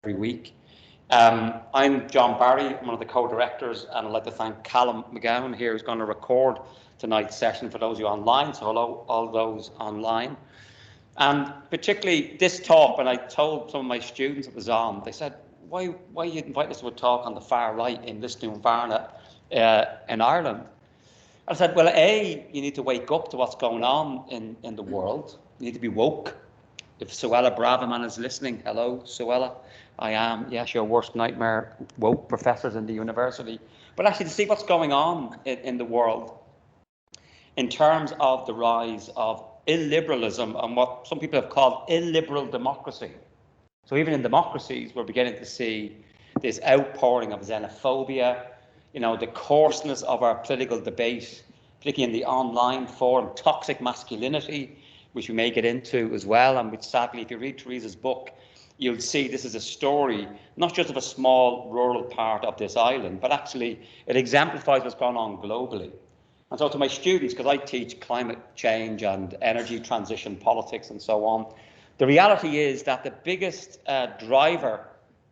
every week. I'm John Barry, I'm one of the co-directors, and I'd like to thank Callum McGowan here, who's going to record tonight's session for those of you online, so hello all those online. And particularly this talk, when I told some of my students it was on, they said, why you invite us to a talk on the far right in Lisdoonvarna in Ireland? I said, well, A, you need to wake up to what's going on in the world. You need to be woke. If Suella Braverman is listening, hello, Suella. I am, yes, your worst nightmare, woke professors in the university. But actually to see what's going on in the world in terms of the rise of illiberalism and what some people have called illiberal democracy. So even in democracies, we're beginning to see this outpouring of xenophobia, the coarseness of our political debate, particularly in the online forum, toxic masculinity, which we may get into as well, and which sadly, if you read Theresa's book, you'll see this is a story, not just of a small rural part of this island, but actually it exemplifies what's going on globally. And so to my students, because I teach climate change and energy transition politics and so on, the reality is that the biggest driver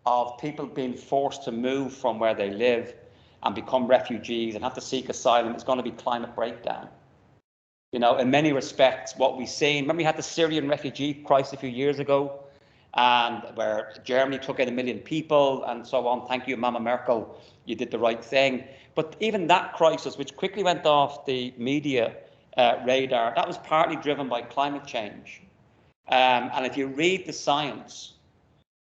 of people being forced to move from where they live and become refugees and have to seek asylum is going to be climate breakdown. In many respects, what we've seen, remember we had the Syrian refugee crisis a few years ago, and where Germany took in 1 million people and so on. Thank you, Mama Merkel, you did the right thing. But even that crisis, which quickly went off the media radar, that was partly driven by climate change. And if you read the science,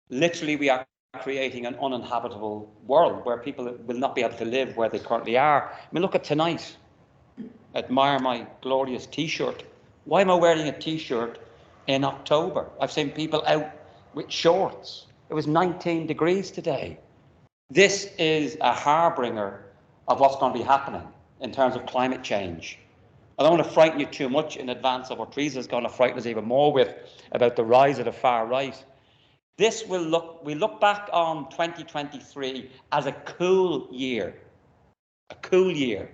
literally we are creating an uninhabitable world where people will not be able to live where they currently are. I mean, look at tonight. Admire my glorious t-shirt. Why am I wearing a t-shirt in October? I've seen people out with shorts. It was 19 degrees today. This is a harbinger of what's going to be happening in terms of climate change. I don't want to frighten you too much in advance of what Theresa is going to frighten us even more with about the rise of the far right. We look back on 2023 as a cool year. A cool year.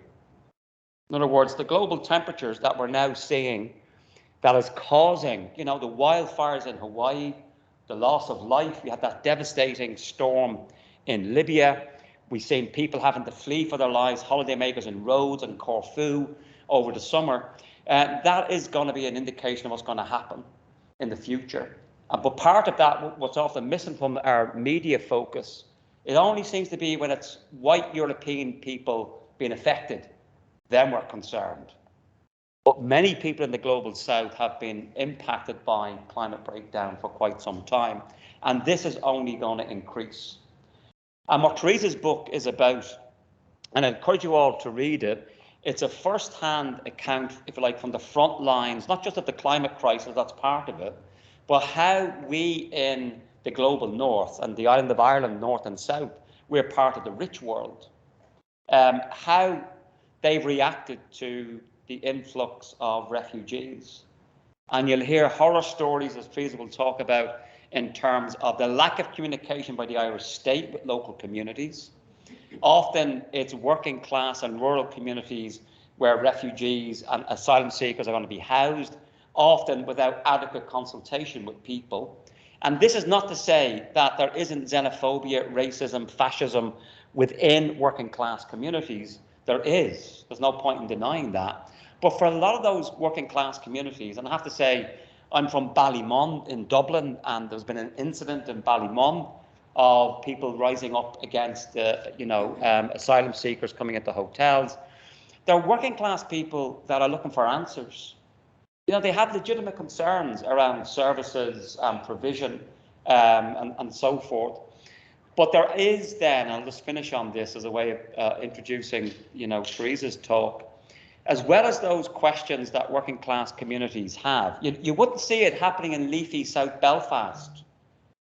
In other words, the global temperatures that we're now seeing that is causing, the wildfires in Hawaii, the loss of life. We had that devastating storm in Libya. We've seen people having to flee for their lives, holidaymakers in Rhodes and Corfu over the summer. That is going to be an indication of what's going to happen in the future. But part of that, what's often missing from our media focus, it only seems to be when it's white European people being affected. Then we're concerned. But many people in the global south have been impacted by climate breakdown for quite some time. And this is only going to increase. And what Theresa's book is about, and I encourage you all to read it, it's a first-hand account, if you like, from the front lines, not just of the climate crisis, that's part of it, but how we in the global north and the island of Ireland, north and south, we're part of the rich world. How they've reacted to the influx of refugees. And you'll hear horror stories, as Theresa will talk about, in terms of the lack of communication by the Irish state with local communities. Often it's working class and rural communities where refugees and asylum seekers are going to be housed, often without adequate consultation with people. And this is not to say that there isn't xenophobia, racism, fascism within working class communities. There is. There's no point in denying that. But for a lot of those working class communities, and I have to say, I'm from Ballymun in Dublin, and there's been an incident in Ballymun of people rising up against, asylum seekers coming into hotels. They're working class people that are looking for answers. They have legitimate concerns around services and provision and so forth. But there is then, I'll just finish on this as a way of introducing, Theresa's talk, as well as those questions that working class communities have. You wouldn't see it happening in leafy South Belfast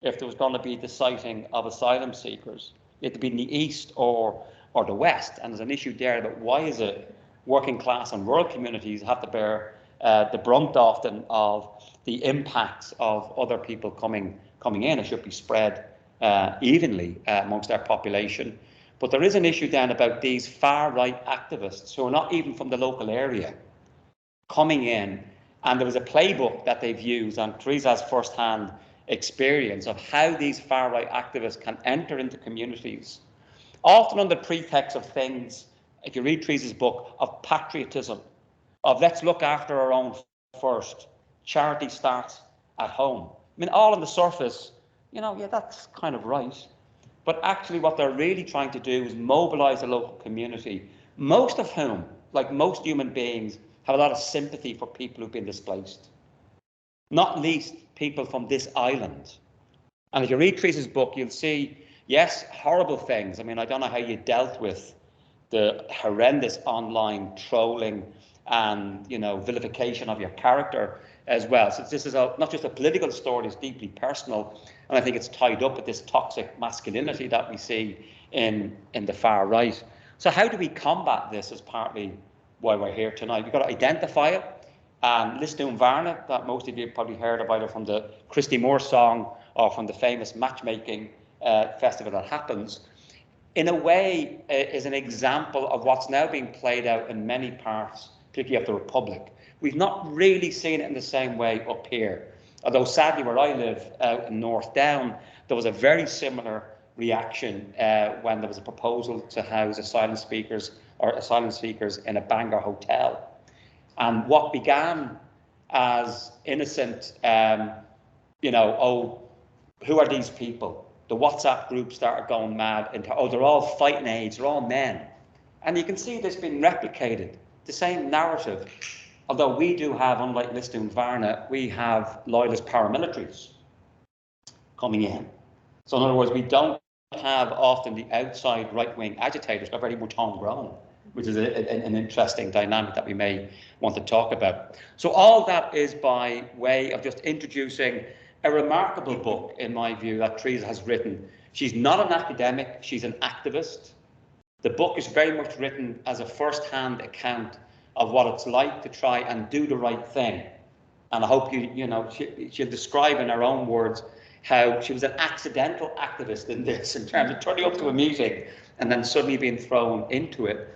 if there was going to be the sighting of asylum seekers. It'd be in the east or the west, and there's an issue there about why is it working class and rural communities have to bear the brunt often of the impacts of other people coming in. It should be spread evenly amongst our population. But there is an issue then about these far-right activists who are not even from the local area coming in, and there was a playbook that they've used, and Theresa has first-hand experience of how these far-right activists can enter into communities, often under pretext of things, if you read Theresa's book, of patriotism, of let's look after our own first, charity starts at home. I mean, all on the surface, yeah, that's kind of right. But actually what they're really trying to do is mobilise the local community, most of whom, like most human beings, have a lot of sympathy for people who've been displaced. Not least people from this island. And if you read Theresa's book, you'll see, yes, horrible things. I mean, I don't know how you dealt with the horrendous online trolling and, vilification of your character as well. So this is not just a political story, it's deeply personal. And I think it's tied up with this toxic masculinity that we see in the far right. So how do we combat this is partly why we're here tonight. We've got to identify it. Lisdoonvarna, that most of you probably heard about it from the Christy Moore song or from the famous matchmaking festival that happens, in a way is an example of what's now being played out in many parts, particularly of the Republic. We've not really seen it in the same way up here. Although sadly where I live out in North Down, there was a very similar reaction when there was a proposal to house asylum seekers in a Bangor hotel. And what began as innocent, oh, who are these people? The WhatsApp group started going mad into, oh, they're all fighting AIDS, they're all men. And you can see this being replicated, the same narrative. Although we do have, unlike Lisdoonvarna, we have loyalist paramilitaries coming in. So in other words, we don't have often the outside right-wing agitators, they're very much homegrown, which is an interesting dynamic that we may want to talk about. So all that is by way of just introducing a remarkable book, in my view, that Theresa has written. She's not an academic, she's an activist. The book is very much written as a first-hand account of what it's like to try and do the right thing. And I hope she'll describe in her own words how she was an accidental activist in this, in terms of turning up to a meeting and then suddenly being thrown into it.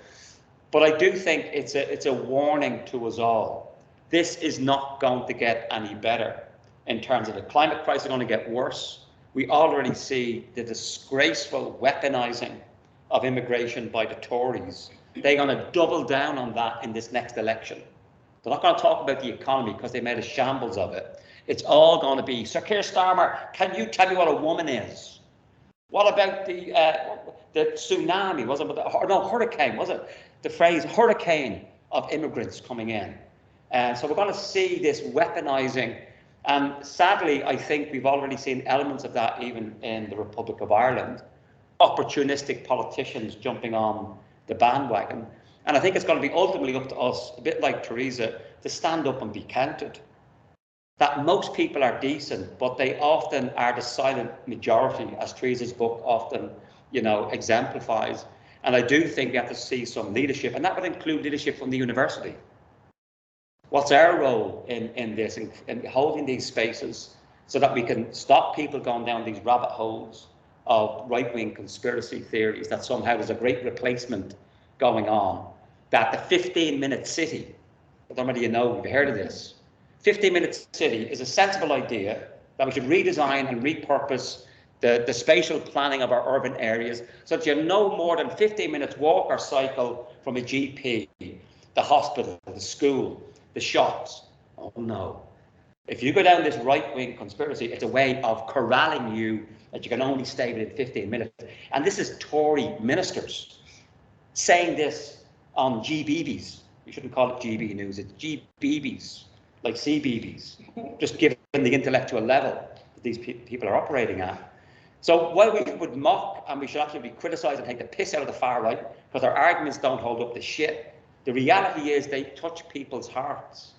But I do think it's a warning to us all. This is not going to get any better. In terms of the climate crisis, is going to get worse. We already see the disgraceful weaponising of immigration by the Tories. They're going to double down on that in this next election. They're not going to talk about the economy because they made a shambles of it. It's all going to be, Sir Keir Starmer, can you tell me what a woman is? What about the tsunami? Was it? No, hurricane, was it? The phrase hurricane of immigrants coming in. And so we're going to see this weaponising. And sadly, I think we've already seen elements of that even in the Republic of Ireland. Opportunistic politicians jumping on the bandwagon. And I think it's going to be ultimately up to us, a bit like Theresa, to stand up and be counted. That most people are decent, but they often are the silent majority, as Theresa's book often, exemplifies. And I do think we have to see some leadership, and that would include leadership from the university. What's our role in this, in holding these spaces so that we can stop people going down these rabbit holes of right-wing conspiracy theories that somehow there's a great replacement going on, that the 15-minute city, I don't know whether you've heard of this, 15-minute city is a sensible idea that we should redesign and repurpose the spatial planning of our urban areas so that you're no more than 15 minutes walk or cycle from a GP, the hospital, the school, the shops. Oh no. If you go down this right-wing conspiracy, it's a way of corralling you that you can only stay within 15 minutes. And this is Tory ministers saying this on GBBs. You shouldn't call it GB News, it's GBBs, like CBBs, just given the intellectual level that these people are operating at. So while we would mock and we should actually be criticised and take the piss out of the far right because their arguments don't hold up to shit, the reality is they touch people's hearts.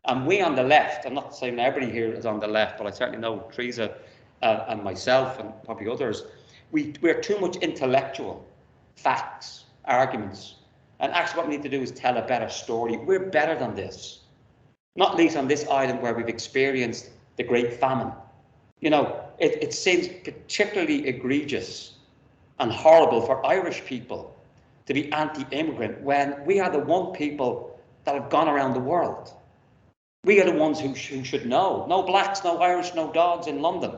And we on the left, I'm not saying everybody here is on the left, but I certainly know Theresa and myself and probably others, we're too much intellectual, facts, arguments. And actually what we need to do is tell a better story. We're better than this. Not least on this island where we've experienced the Great Famine. It seems particularly egregious and horrible for Irish people to be anti-immigrant when we are the one people that have gone around the world. We are the ones who should know. No blacks, no Irish, no dogs in London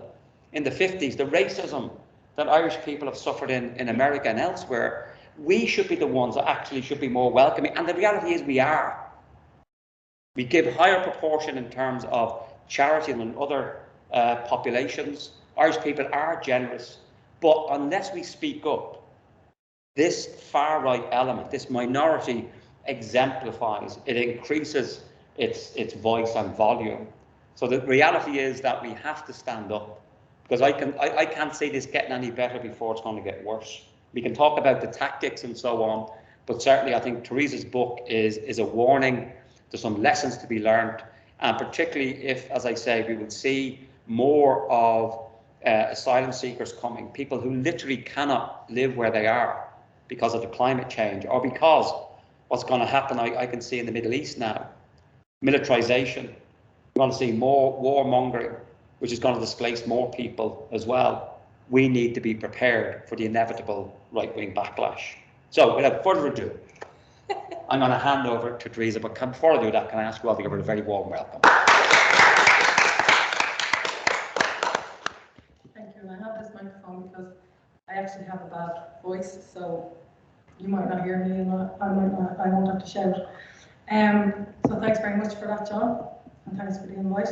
in the 50s. The racism that Irish people have suffered in America and elsewhere, we should be the ones that actually should be more welcoming. And the reality is we are. We give higher proportion in terms of charity than other populations. Irish people are generous. But unless we speak up, this far-right element, this minority exemplifies, it increases its voice and volume. So the reality is that we have to stand up, because I can't see this getting any better before it's going to get worse. We can talk about the tactics and so on, but certainly I think Theresa's book is a warning. There's some lessons to be learned, and particularly if, as I say, we would see more of asylum seekers coming, people who literally cannot live where they are because of the climate change, or because what's going to happen, I can see in the Middle East now, militarization. We're going to see more warmongering, which is going to displace more people as well. We need to be prepared for the inevitable right-wing backlash. So without further ado, I'm going to hand over to Theresa, but before I do that, can I ask you all to give her a very warm welcome? Thank you. I have this microphone because I actually have a bad voice, so you might not hear me, and I won't have to shout. So thanks very much for that, John, and thanks for the invite.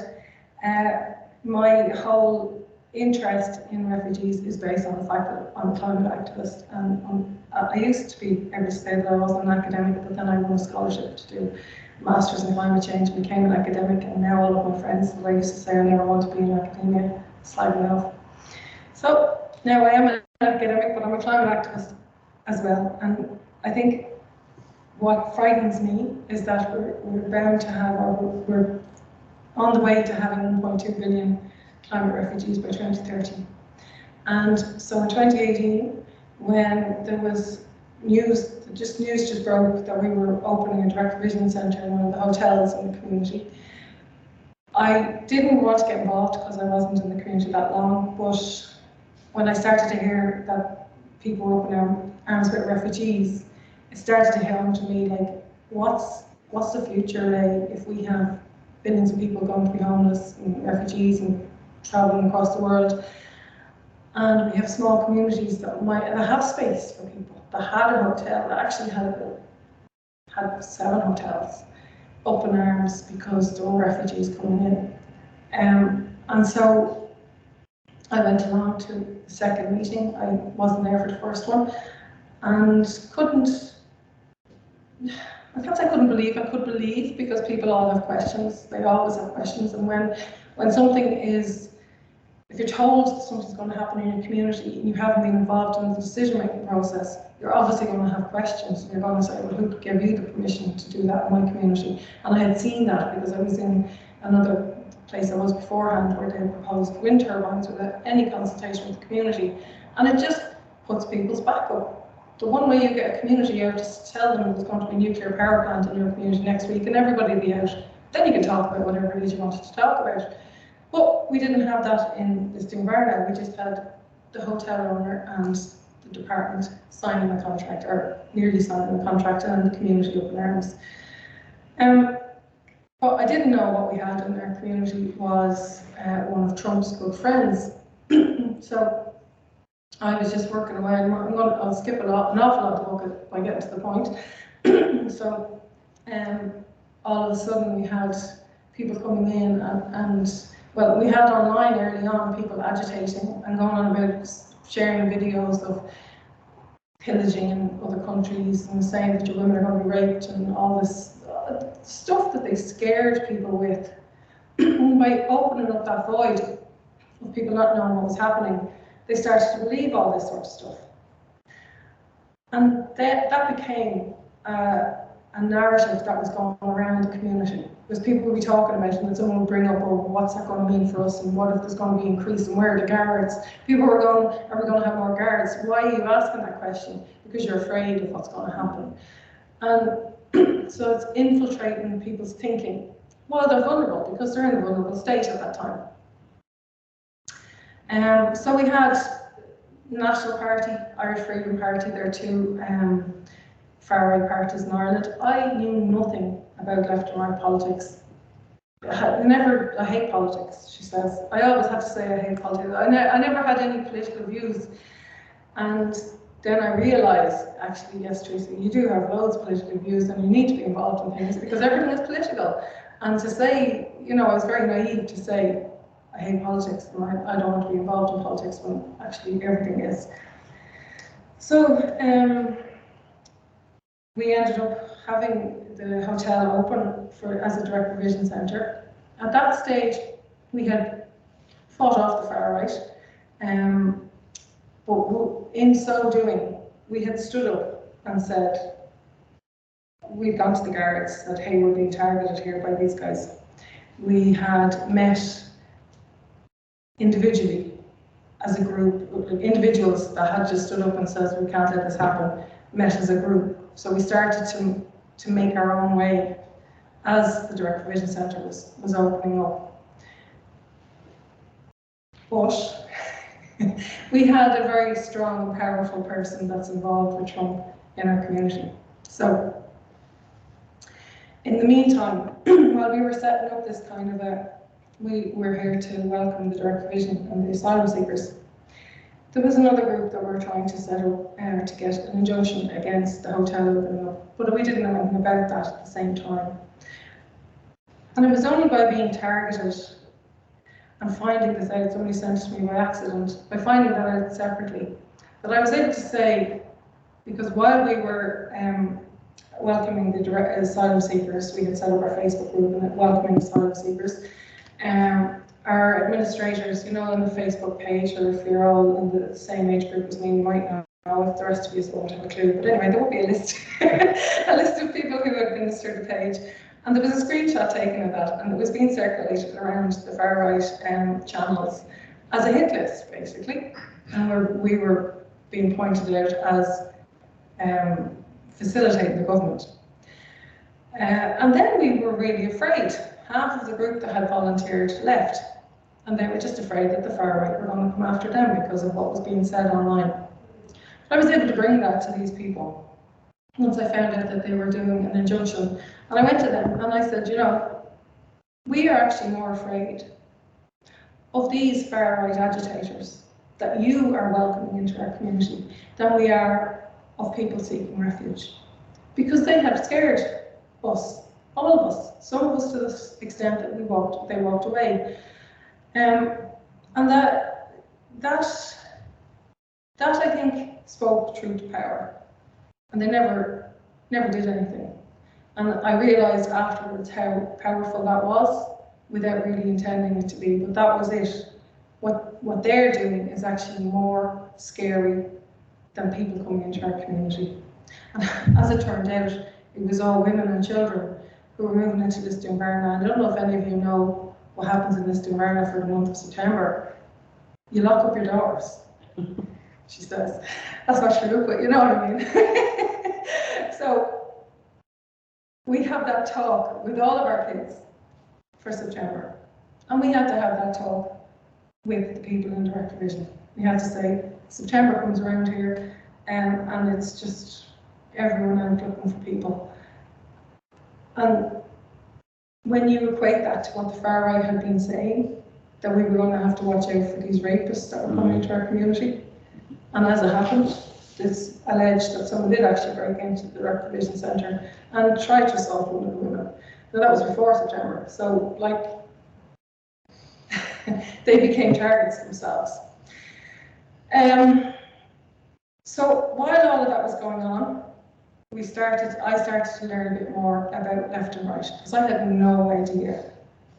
My whole interest in refugees is based on the fact that I'm a climate activist, and I used to be able to say that I wasn't an academic, but then I won a scholarship to do a master's in climate change and became an academic, and now all of my friends, as I used to say, I never want to be in academia, slag me off. So now I am an academic, but I'm a climate activist as well, and I think what frightens me is that we're bound to have, or we're on the way to having 1.2 billion climate refugees by 2030. And so in 2018, when there was news just broke that we were opening a direct provision centre in one of the hotels in the community, I didn't want to get involved because I wasn't in the community that long, but when I started to hear that people were opening arms with refugees, it started to hit home to me like, what's the future like if we have billions of people going to be homeless and refugees and travelling across the world, and we have small communities that have space for people, that had a hotel, that actually had 7 hotels up in arms because there were refugees coming in. And so I went along to the second meeting. I wasn't there for the first one, and I can't say I couldn't believe, I could believe, because people all have questions. They always have questions, and when something is, if you're told something's going to happen in your community and you haven't been involved in the decision-making process, you're obviously going to have questions. You're going to say, well, who gave you the permission to do that in my community? And I had seen that because I was in another place I was beforehand where they had proposed wind turbines without any consultation with the community, and it just puts people's back up. The one way you get a community out is to tell them there's going to be a nuclear power plant in your community next week and everybody will be out. Then you can talk about whatever it is you wanted to talk about. But we didn't have that in Lisdoonvarna. We just had the hotel owner and the department signing a contract, or nearly signing a contract, and the community up in arms. What I didn't know what we had in our community was one of Trump's good friends. So I was just working away, and I'll skip an awful lot of the book by getting to the point. So all of a sudden we had people coming in, and well, we had online early on people agitating and going on about sharing videos of pillaging in other countries and saying that your women are going to be raped and all this stuff that they scared people with. By opening up that void of people not knowing what was happening, they started to believe all this sort of stuff. And that became a narrative that was going around the community. Because people would be talking about it, and then someone would bring up, oh, what's that going to mean for us, and what if there's going to be increase, and where are the guards? People were going, are we going to have more guards? Why are you asking that question? Because you're afraid of what's going to happen. And so it's infiltrating people's thinking while they're vulnerable, because they're in a vulnerable state at that time. So we had National Party, Irish Freedom Party, there are 2 far-right parties in Ireland. I knew nothing about left and right politics. I hate politics, she says. I always have to say I hate politics. I never had any political views. And then I realised, actually, yes, Theresa, you do have loads of political views and you need to be involved in things because everything is political. And to say, you know, I was very naive to say, I hate politics and I don't want to be involved in politics when actually everything is. So we ended up having the hotel open as a direct provision centre. At that stage, we had fought off the far right, but in so doing, we had stood up and said, we'd gone to the guards, said, hey, we're being targeted here by these guys. We had met individually as a group, individuals that had just stood up and said, we can't let this happen, met as a group. So we started to make our own way as the direct provision centre was opening up. But we had a very strong and powerful person that's involved with Trump in our community. So in the meantime, while we were setting up this kind of we were here to welcome the direct provision and the asylum seekers, there was another group that we were trying to set up to get an injunction against the hotel opening up, but we didn't know anything about that at the same time. And it was only by being targeted and finding this out, somebody sent it to me by accident, by finding that out separately, that I was able to say, because while we were welcoming the direct asylum seekers, we had set up our Facebook group and welcoming asylum seekers, our administrators, you know, on the Facebook page, or if you're all in the same age group as me, you might know. If the rest of you won't have a clue, but anyway, there will be a list, a list of people who administer the page. And there was a screenshot taken of that, and it was being circulated around the far right channels as a hit list, basically. And we were being pointed out as facilitating the government. And then we were really afraid. Half of the group that had volunteered left, and they were just afraid that the far right were going to come after them because of what was being said online. I was able to bring that to these people once I found out that they were doing an injunction. And I went to them and I said, you know, we are actually more afraid of these far right agitators that you are welcoming into our community than we are of people seeking refuge. Because they have scared us, all of us, some of us to the extent that they walked away. And that I think spoke truth to power. And they never did anything. And I realised afterwards how powerful that was without really intending it to be, but that was it. What they're doing is actually more scary than people coming into our community. And as it turned out, it was all women and children who were moving into Lisdoonvarna. And I don't know if any of you know what happens in Lisdoonvarna for the month of September. You lock up your doors, she says. That's not true, but you know what I mean. So we have that talk with all of our kids for September. And we had to have that talk with the people in direct provision. We had to say, September comes around here, and it's just everyone out looking for people. And when you equate that to what the far right had been saying, that we were going to have to watch out for these rapists that were coming into our community, and as it happened, it's alleged that someone did actually break into the direct provision centre and tried to assault one of the women. Now that was before September, so like they became targets themselves. So while all of that was going on, I started to learn a bit more about left and right, because I had no idea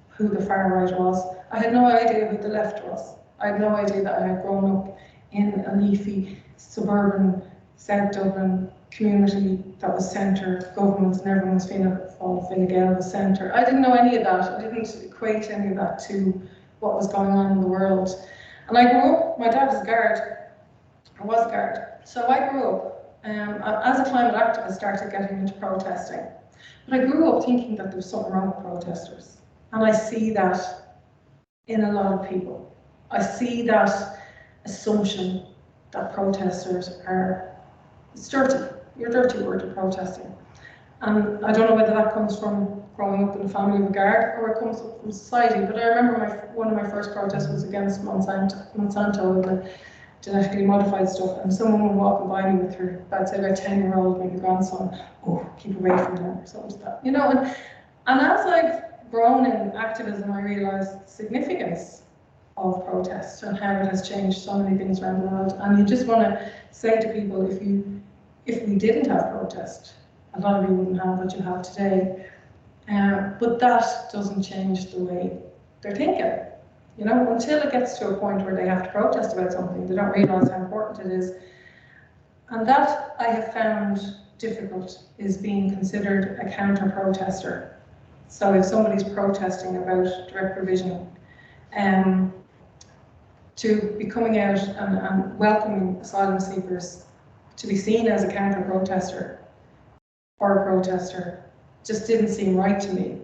who the far right was. I had no idea who the left was. I had no idea that I had grown up in a leafy, suburban, South Dublin community that was centre government and everyone was Fine Gael was centre. I didn't know any of that. I didn't equate any of that to what was going on in the world. And I grew up, my dad was a guard, or was a guard. So I grew up, as a climate activist, started getting into protesting. But I grew up thinking that there was something wrong with protesters. And I see that in a lot of people. I see that assumption that protesters are, it's dirty. You're dirty word of protesting. And I don't know whether that comes from growing up in a family of a guard, or it comes up from society. But I remember one of my first protests was against Monsanto and the genetically modified stuff, and some woman walking by me with her, about 10-year-old, maybe grandson, oh, keep away from them, or something like that. You know, and as I've grown in activism, I realised the significance of protest and how it has changed so many things around the world. And you just want to say to people, if we didn't have protest, a lot of you wouldn't have what you have today. But that doesn't change the way they're thinking. You know, until it gets to a point where they have to protest about something, they don't realise how important it is. And that I have found difficult, is being considered a counter-protester. So if somebody's protesting about direct provision, to be coming out and welcoming asylum seekers, to be seen as a counter-protester or a protester, just didn't seem right to me.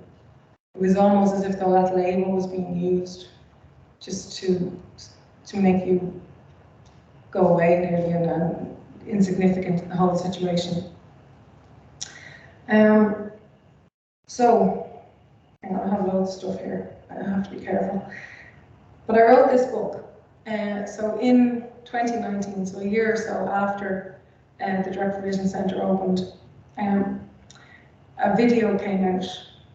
It was almost as if though that label was being used just to make you go away nearly and insignificant in the whole situation. So, hang on, I have loads of stuff here. I have to be careful. But I wrote this book. So in 2019, so a year or so after the Direct Provision Centre opened, a video came out,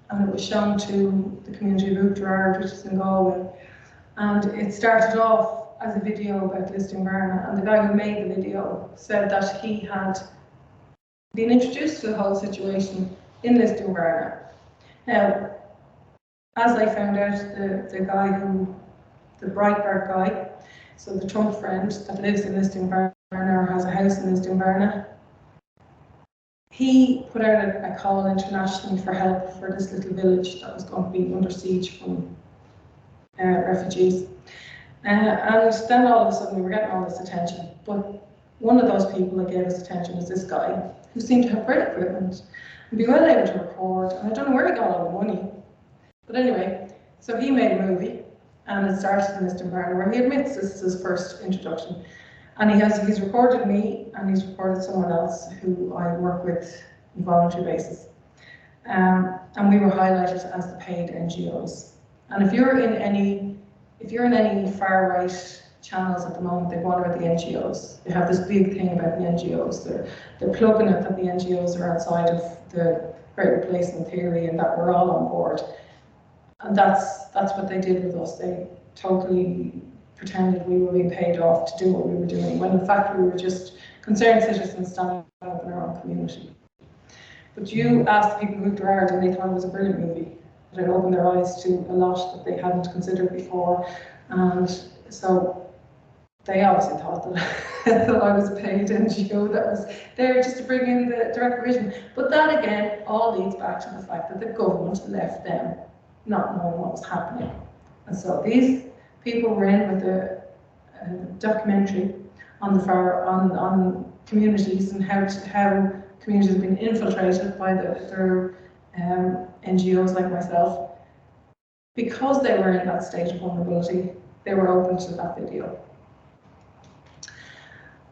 and it was shown to the community of Gerard, which is in Galway. And it started off as a video about Lisdoonvarna, and the guy who made the video said that he had been introduced to the whole situation in Lisdoonvarna. Now, as I found out, the guy the Breitbart guy, so the Trump friend that lives in Lisdoonvarna or has a house in Lisdoonvarna, he put out a call internationally for help for this little village that was going to be under siege from refugees. And then all of a sudden we were getting all this attention. But one of those people that gave us attention was this guy, who seemed to have great equipment and be well able to record. And I don't know where he got all the money. But anyway, so he made a movie, and it started in Lisdoonvarna, where he admits this is his first introduction. And he's recorded me, and he's recorded someone else who I work with on a voluntary basis. And we were highlighted as the paid NGOs. And if you're in any far right channels at the moment, they go on about the NGOs. They have this big thing about the NGOs. They're plugging it that the NGOs are outside of the Great Replacement theory and that we're all on board. And that's what they did with us. They totally pretended we were being paid off to do what we were doing, when in fact we were just concerned citizens standing up in our own community. But you asked the people who moved to Ireland, and they thought it was a brilliant movie. That it opened their eyes to a lot that they hadn't considered before. And so they obviously thought that, that I was a paid NGO that was there just to bring in the direct provision. But that again all leads back to the fact that the government left them not knowing what was happening. And so these people were in with a documentary on communities and how communities have been infiltrated by their NGOs like myself. Because they were in that state of vulnerability, they were open to that video.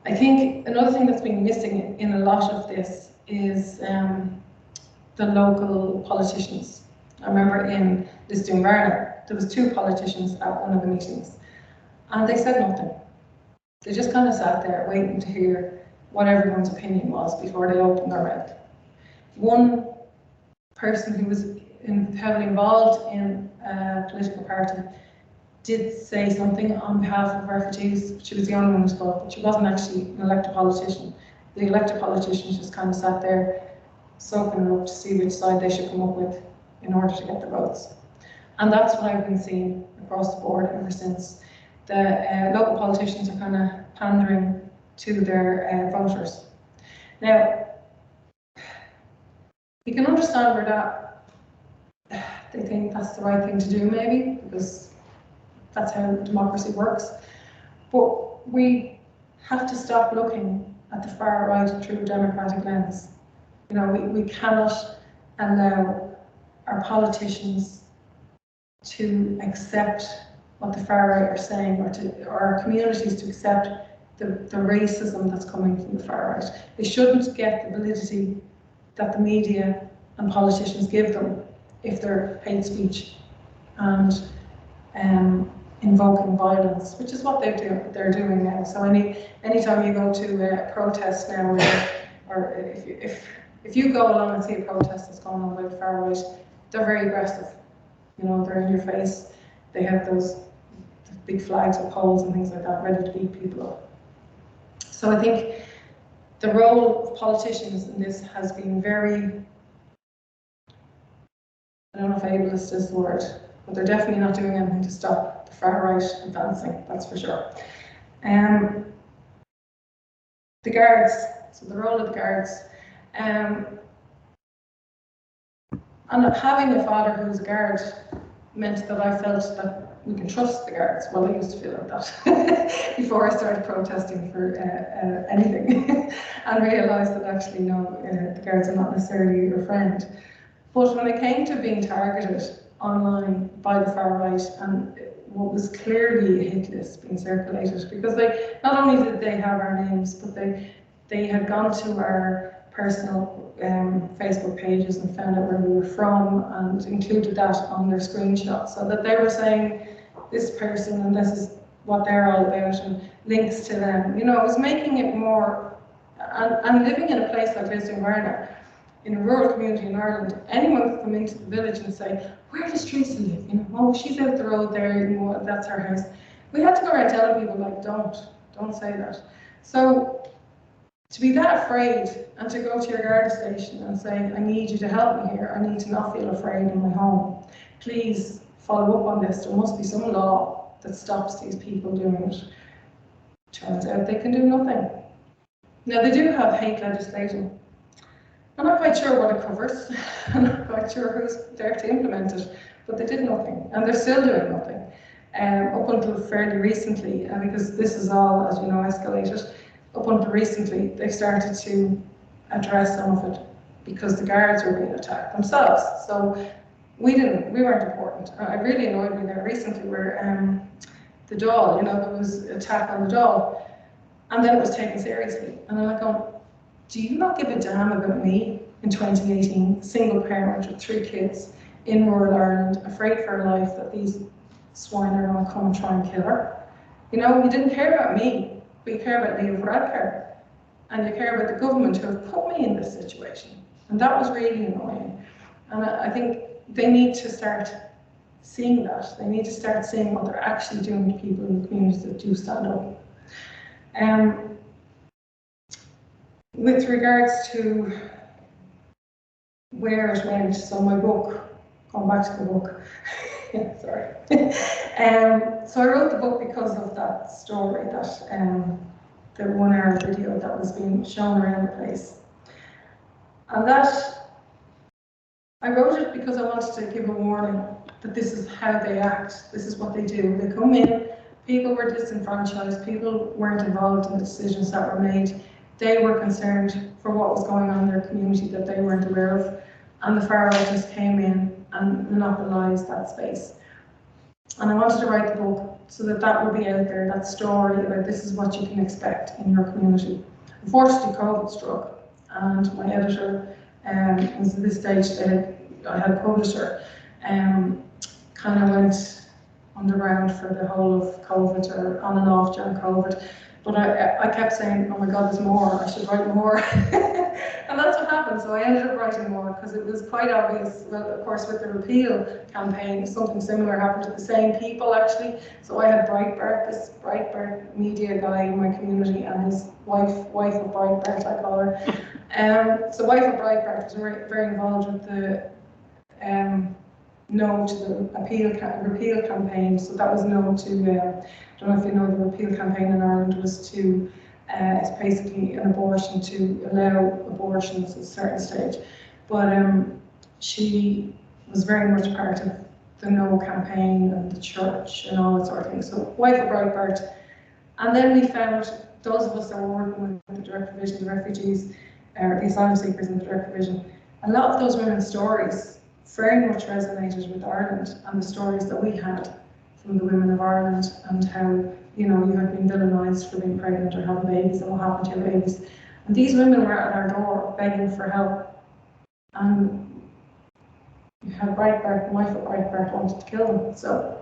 I think another thing that's been missing in a lot of this is the local politicians. I remember in Lisdoonvarna, there was 2 politicians at one of the meetings, and they said nothing. They just kind of sat there waiting to hear what everyone's opinion was before they opened their mouth. One person who was heavily involved in a political party did say something on behalf of refugees. She was the only one who spoke, but she wasn't actually an elected politician. The elected politicians just kind of sat there soaking it up to see which side they should come up with in order to get the votes. And that's what I've been seeing across the board ever since. The local politicians are kind of pandering to their voters. Now, you can understand where they think that's the right thing to do, maybe, because that's how democracy works. But we have to stop looking at the far right through a democratic lens. You know, we cannot allow our politicians to accept what the far right are saying, or our communities to accept the racism that's coming from the far right. They shouldn't get the validity that the media and politicians give them if they're hate speech and invoking violence, which is what they're doing now. So anytime you go to a protest now, or if you go along and see a protest that's going on by the far right, they're very aggressive. You know, they're in your face. They have those big flags or poles and things like that, ready to beat people up. So I think the role of politicians in this has been very, I don't know if ableist is the word, but they're definitely not doing anything to stop the far right advancing, that's for sure. The guards, so the role of the guards, and having a father who's a guard meant that I felt that we can trust the guards. Well, I used to feel like that before I started protesting for anything and realised that actually no, the guards are not necessarily your friend. But when it came to being targeted online by the far right and what was clearly a hit list being circulated, because they not only did they have our names, but they had gone to our personal Facebook pages and found out where we were from and included that on their screenshot, so that they were saying this person and this is what they're all about and links to them. You know, it was making it more, and living in a place like Lisdoonvarna, in a rural community in Ireland, anyone could come into the village and say, where does Theresa live? You know, oh, she's out the road there, you know, that's her house. We had to go around telling people, like, don't say that. So to be that afraid and to go to your guard station and say, I need you to help me here, I need to not feel afraid in my home. Please follow up on this. There must be some law that stops these people doing it. Turns out they can do nothing. Now they do have hate legislation. I'm not quite sure what it covers. I'm not quite sure who's there to implement it, but they did nothing, and they're still doing nothing. Up until fairly recently, because this is all, as you know, escalated, up until recently, they started to address some of it because the guards were being attacked themselves. So we weren't important. It really annoyed me there recently where the doll, you know, there was an attack on the doll, and then it was taken seriously. And I'm like, oh, do you not give a damn about me in 2018, single parent with 3 kids in rural Ireland, afraid for her life that these swine are going to come and try and kill her? You know, you didn't care about me, but you care about Leo Varadkar, and you care about the government who have put me in this situation. And that was really annoying. And I think they need to start seeing that. They need to start seeing what they're actually doing to people in the communities that do stand up. With regards to where it went, so my book, going back to the book, sorry. So I wrote the book because of that story, that the 1-hour video that was being shown around the place. And that, I wrote it because I wanted to give a warning that this is how they act, this is what they do. They come in, people were disenfranchised, people weren't involved in the decisions that were made. They were concerned for what was going on in their community that they weren't aware of, and the far right just came in and monopolised that space. And I wanted to write the book so that that would be out there, that story about this is what you can expect in your community. Unfortunately, COVID struck, and my editor was at this stage, I had a publisher, kind of went underground for the whole of COVID, or on and off during COVID. But I kept saying, oh my God, there's more, I should write more. And that's what happened. So I ended up writing more because it was quite obvious, well, of course, with the repeal campaign, something similar happened to the same people, actually. So I had Breitbart, this Breitbart media guy in my community, and his wife of Breitbart, I call her. So wife of Breitbart was very, very involved with the no to the repeal campaign. So that was no to, I don't know if you know, the repeal campaign in Ireland was to, it's basically an abortion, to allow abortions at a certain stage. But she was very much part of the no campaign and the church and all that sort of thing. So wife of Breitbart. And then we found, those of us that were working with the direct provision of refugees, or the asylum seekers in the direct provision, a lot of those women's stories very much resonated with Ireland and the stories that we had from the women of Ireland, and how, you know, you had been vilified for being pregnant or having babies and what happened to your babies. And these women were at our door begging for help. And you had Breitbart, Michael Breitbart wanted to kill them. So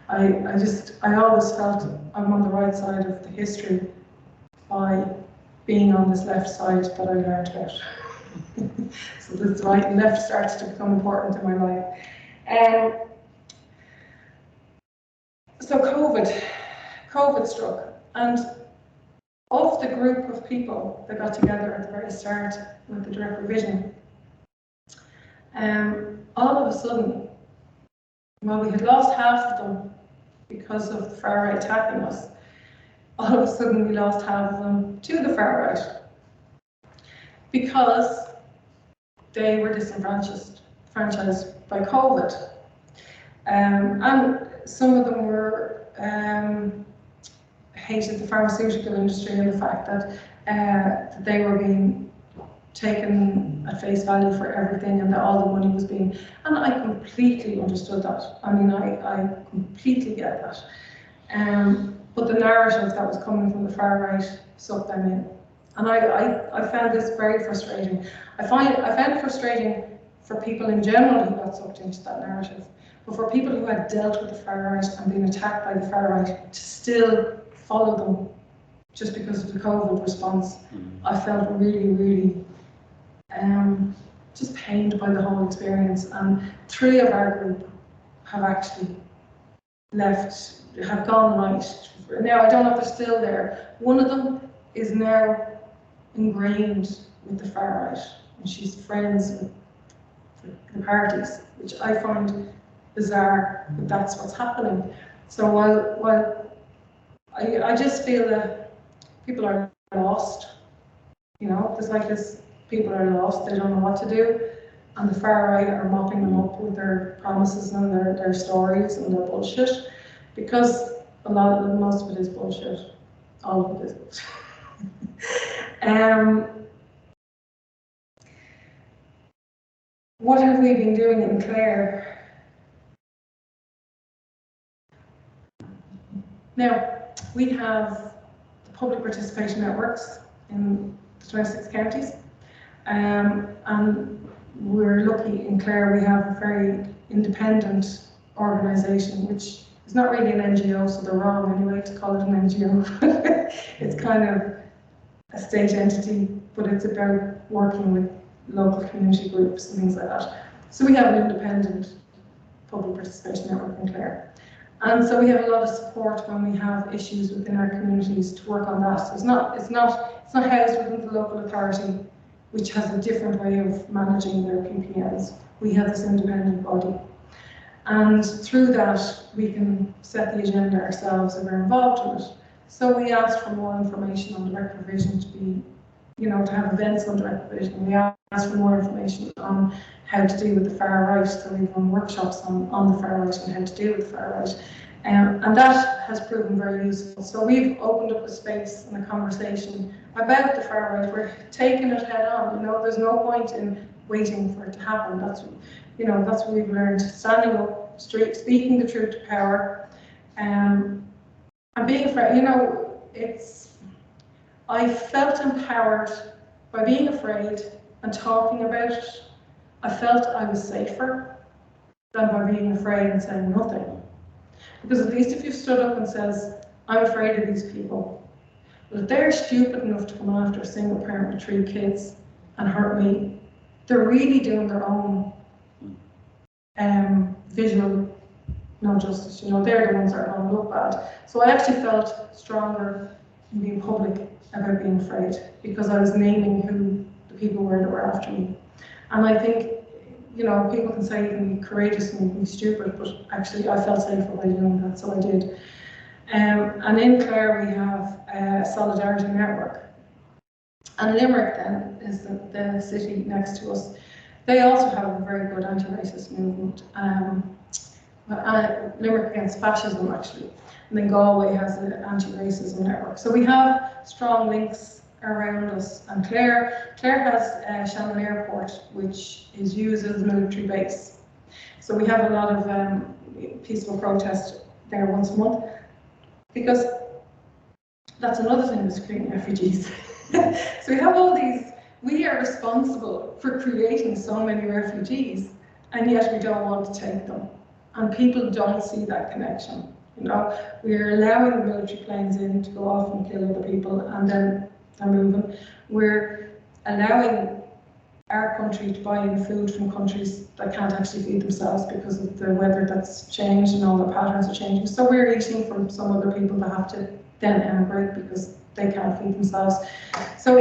I always felt I'm on the right side of the history by being on this left side that I learned about. So this right and left starts to become important in my life. So COVID struck, and of the group of people that got together at the very start with the direct revision, all of a sudden, well, we had lost half of them because of the far right attacking us. All of a sudden, we lost half of them to the far right because they were disenfranchised by COVID. And some of them were hated the pharmaceutical industry and the fact that they were being taken at face value for everything and that all the money was being, and I completely understood that. I mean, I completely get that. But the narrative that was coming from the far right sucked them in. And I found this very frustrating. I found it frustrating for people in general who got sucked into that narrative. But for people who had dealt with the far right and been attacked by the far right, to still follow them just because of the COVID response, I felt really, really just pained by the whole experience. And 3 of our group have actually have gone right. Now, I don't know if they're still there. One of them is now ingrained with the far right, and she's friends with the parties, which I find bizarre, but that's what's happening. So while I just feel that people are lost, you know, there's like this, people are lost, they don't know what to do, and the far right are mopping them up with their promises and their stories and their bullshit, because most of it is bullshit. All of it is bullshit. What have we been doing in Clare? Now, we have the public participation networks in the 26 counties, and we're lucky in Clare we have a very independent organisation, which is not really an NGO, so they're wrong anyway to call it an NGO. It's kind of a state entity, but it's about working with local community groups and things like that. So we have an independent public participation network in Clare. And so we have a lot of support when we have issues within our communities to work on that. So it's not housed within the local authority, which has a different way of managing their PPNs. We have this independent body. And through that, we can set the agenda ourselves and we're involved in it. So we asked for more information on direct provision to be, you know, to have events on direct provision. We asked for more information on how to deal with the far right. So we've run workshops on the far right and how to deal with the far right. And that has proven very useful. So we've opened up a space and a conversation about the far right. We're taking it head on. You know, there's no point in waiting for it to happen. That's what we've learned. Standing up, speaking the truth to power, and being afraid. You know, I felt empowered by being afraid and talking about it. I felt I was safer than by being afraid and saying nothing. Because at least if you've stood up and says, I'm afraid of these people, but if they're stupid enough to come after a single parent with 3 kids and hurt me, they're really doing their own visual no justice. You know, they're the ones that are going to look bad. So I actually felt stronger in being public about being afraid, because I was naming who the people were that were after me. And I think, you know, people can say you can be courageous and you can be stupid, but actually I felt safer by doing that, so I did. And in Clare we have a solidarity network. And Limerick then is the city next to us. They also have a very good anti-racist movement. Limerick Against Fascism, actually. And then Galway has an anti-racism network. So we have strong links around us. And Clare has Shannon Airport, which is used as a military base. So we have a lot of peaceful protest there once a month, because that's another thing that's creating refugees. So we have all these, we are responsible for creating so many refugees. and yet we don't want to take them. And people don't see that connection. You know, we're allowing the military planes in to go off and kill other people, and then they're moving. We're allowing our country to buy in food from countries that can't actually feed themselves because of the weather that's changed and all the patterns are changing. So we're eating from some other people that have to then emigrate because they can't feed themselves. So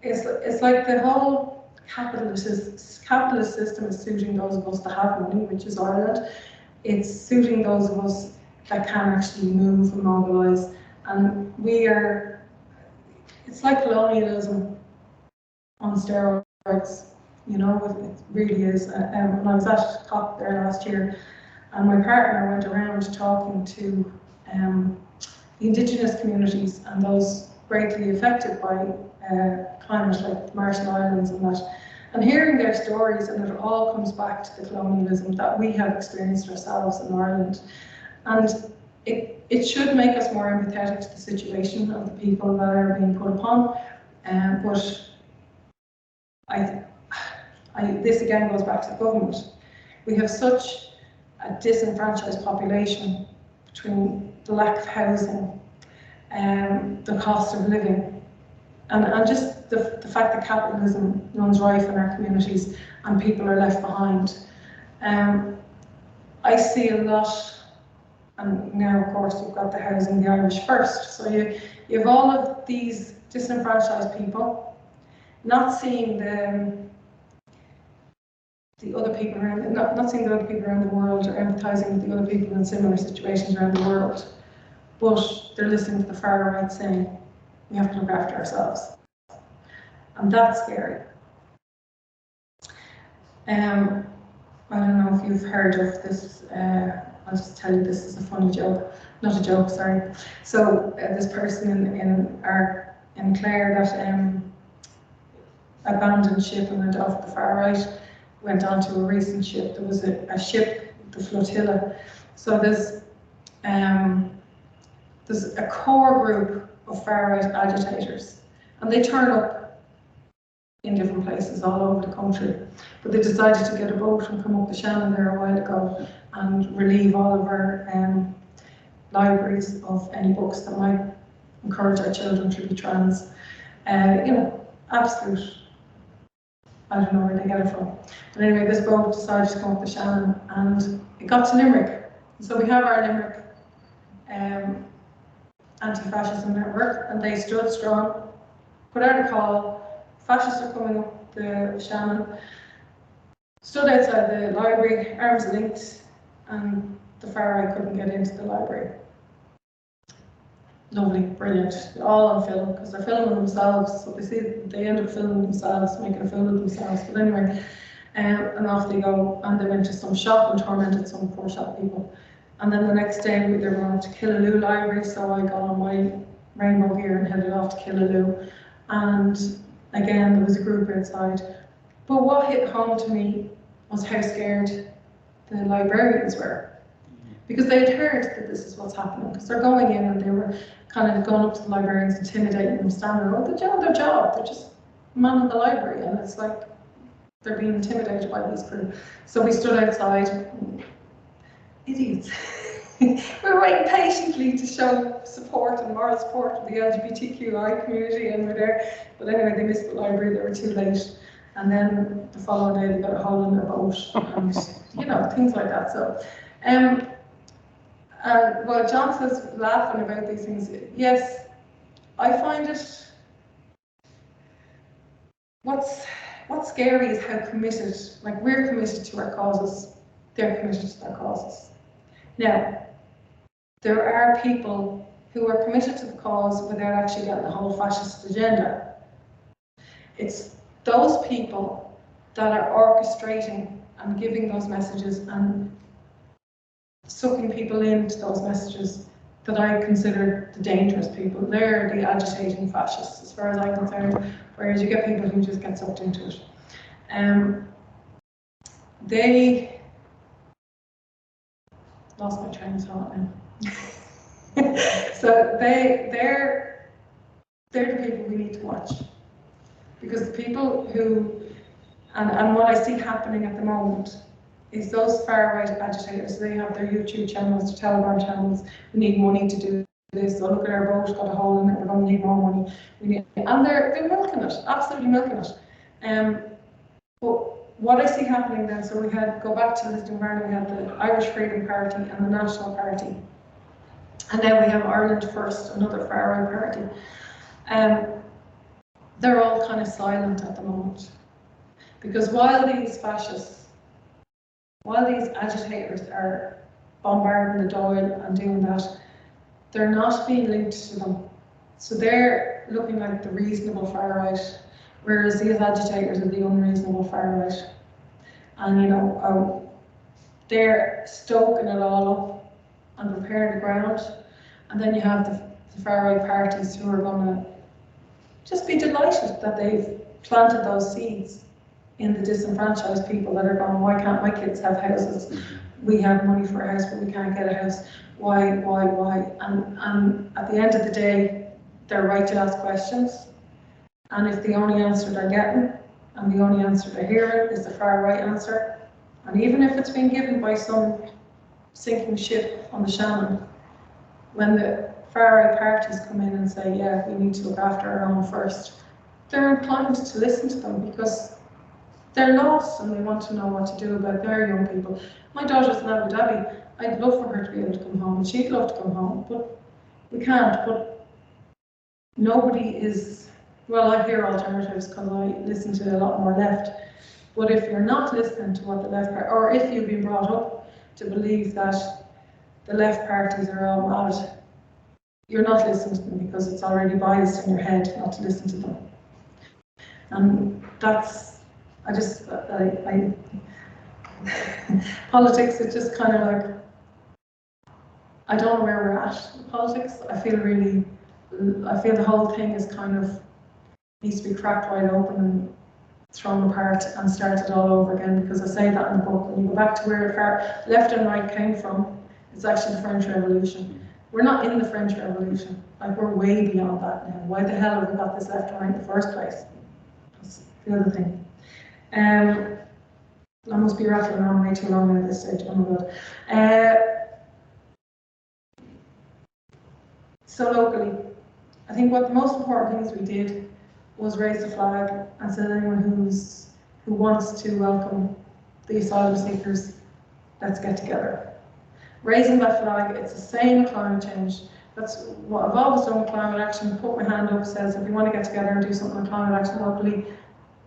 it's like the whole capitalist system is suiting those of us that have money, which is Ireland. It's suiting those of us that can actually move and mobilise. And it's like colonialism on steroids, you know, it really is. When I was at COP there last year, and my partner went around talking to the Indigenous communities and those greatly affected by climate, like the Marshall Islands and that, and hearing their stories, and it all comes back to the colonialism that we have experienced ourselves in Ireland. And it should make us more empathetic to the situation of the people that are being put upon. But this again goes back to the government. We have such a disenfranchised population between the lack of housing, the cost of living, and just the fact that capitalism runs rife in our communities and people are left behind. I see a lot, and now of course we've got the Housing the Irish First. So you have all of these disenfranchised people not seeing the other people around, not seeing the other people around the world or empathising with the other people in similar situations around the world, but they're listening to the far right saying we have to look after ourselves, and that's scary. I don't know if you've heard of this. I'll just tell you, this is a funny joke, not a joke, sorry. So this person in Clare that abandoned ship and went off the far right, went on to a recent ship. There was a ship, the flotilla. So there's a core group of far right agitators, and they turn up in different places all over the country. But they decided to get a boat and come up the Shannon there a while ago and relieve all of our libraries of any books that might encourage our children to be trans. You know, absolute, I don't know where they get it from. But anyway, this boat decided to come up the Shannon and it got to Limerick. So we have our Limerick anti-fascism network, and they stood strong, put out a call, fascists are coming up the Shannon, stood outside the library, arms linked, and the far right couldn't get into the library. Lovely, brilliant, all on film, because they're filming themselves, so they end up filming themselves, making a fool of themselves. But anyway, and off they go, and they went to some shop and tormented some poor shop people. And then the next day they were on to Killaloo Library, so I got on my rainbow gear and headed off to Killaloo. And again, there was a group outside. But what hit home to me was how scared the librarians were. Because they had heard that this is what's happening. Because they're going in and they were kind of going up to the librarians, intimidating them, standing there. They're doing their job. They're just manning the library. And it's like they're being intimidated by these crew. So we stood outside. Idiots. We were waiting patiently to show support and moral support for the LGBTQI community, and we're there. But anyway, they missed the library, they were too late. And then the following day they got a hole in their boat, and you know, things like that. So, well, John says, laughing about these things. Yes, I find it, what's scary is how committed, like we're committed to our causes, they're committed to their causes. Now, there are people who are committed to the cause without actually getting the whole fascist agenda. It's those people that are orchestrating and giving those messages and sucking people into those messages that I consider the dangerous people. They're the agitating fascists, as far as I'm concerned, whereas you get people who just get sucked into it. They lost my train of thought now. So they're the people we need to watch, because the people who, and what I see happening at the moment is those far-right agitators, they have their YouTube channels, their Telegram channels. We need money to do this. Oh, look at our boat, got a hole in it, we're going to need more money. And they're milking it, absolutely milking it. But what I see happening then, so we had, go back to Lisdoonvarna, we had the Irish Freedom Party and the National Party. And now we have Ireland First, another far-right party. They're all kind of silent at the moment. Because while these fascists, while these agitators are bombarding the Dáil and doing that, they're not being linked to them. So they're looking like the reasonable far-right, whereas these agitators are the unreasonable far-right. And, you know, they're stoking it all up and preparing the ground. And then you have the far-right parties who are going to just be delighted that they've planted those seeds in the disenfranchised people that are going, why can't my kids have houses? We have money for a house, but we can't get a house. Why? And at the end of the day, they're right to ask questions. And if the only answer they're getting, and the only answer they're hearing is the far right answer, and even if it's been given by some sinking ship on the Shannon, when the far right parties come in and say, yeah, we need to look after our own first, they're inclined to listen to them because they're lost and they want to know what to do about their young people. My daughter's in Abu Dhabi. I'd love for her to be able to come home, and she'd love to come home, but we can't. But nobody is, well, I hear alternatives because I listen to a lot more left. But if you're not listening to what the left part, or if you've been brought up to believe that the left parties are all mad, you're not listening to them because it's already biased in your head not to listen to them. And that's, politics is just kind of like, I don't know where we're at in politics. I feel the whole thing is kind of, needs to be cracked wide open and thrown apart and started all over again, because I say that in the book. When you go back to where the left and right came from, it's actually the French Revolution. We're not in the French Revolution. Like, we're way beyond that now. Why the hell have we got this left and right in the first place? That's the other thing. I must be rattling on way too long at this stage. Oh my God. So locally, I think what the most important things we did was raise the flag and said anyone who wants to welcome the asylum seekers, let's get together. Raising that flag, it's the same with climate change. That's what I've always done with climate action. Put my hand up, says if you want to get together and do something on climate action locally,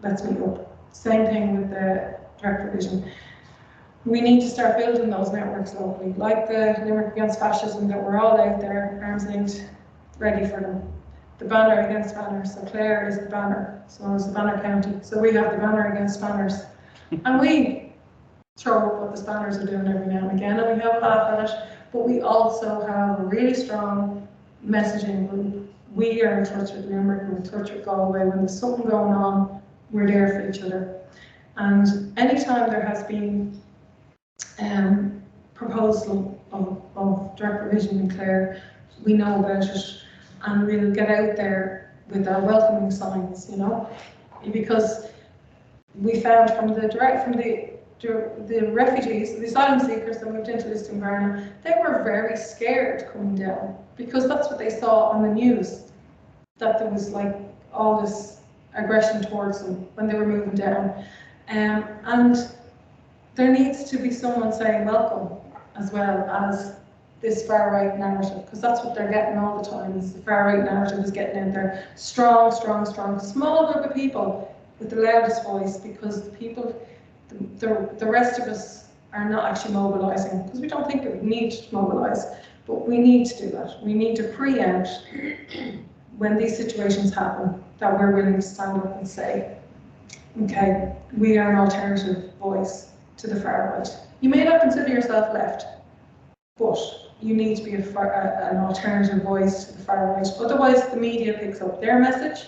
let's meet up. Same thing with the direct provision. We need to start building those networks locally, like the Limerick Against Fascism, that we're all out there, arms linked, ready for them. The banner against banners, so Clare is the banner, so it's the banner county. So we have the banner against banners. And we throw up what the spanners are doing every now and again, and we have a laugh at it, but we also have a really strong messaging group. We are in touch with Limerick, we're in touch with Galway. When there's something going on, we're there for each other. And anytime there has been proposal of direct provision in Clare, we know about it, and we'll get out there with our welcoming signs, you know, because we found from the refugees, the asylum seekers that moved into Lisdoonvarna, they were very scared coming down, because that's what they saw on the news, that there was like all this aggression towards them when they were moving down. And there needs to be someone saying welcome, as well as this far-right narrative, because that's what they're getting all the time, is the far-right narrative is getting in there. Strong, small group of people with the loudest voice, because the rest of us are not actually mobilising, because we don't think that we need to mobilise, but we need to do that. We need to preempt when these situations happen, that we're willing to stand up and say, okay, we are an alternative voice to the far right. You may not consider yourself left, but you need to be an alternative voice to the far right. Otherwise, the media picks up their message,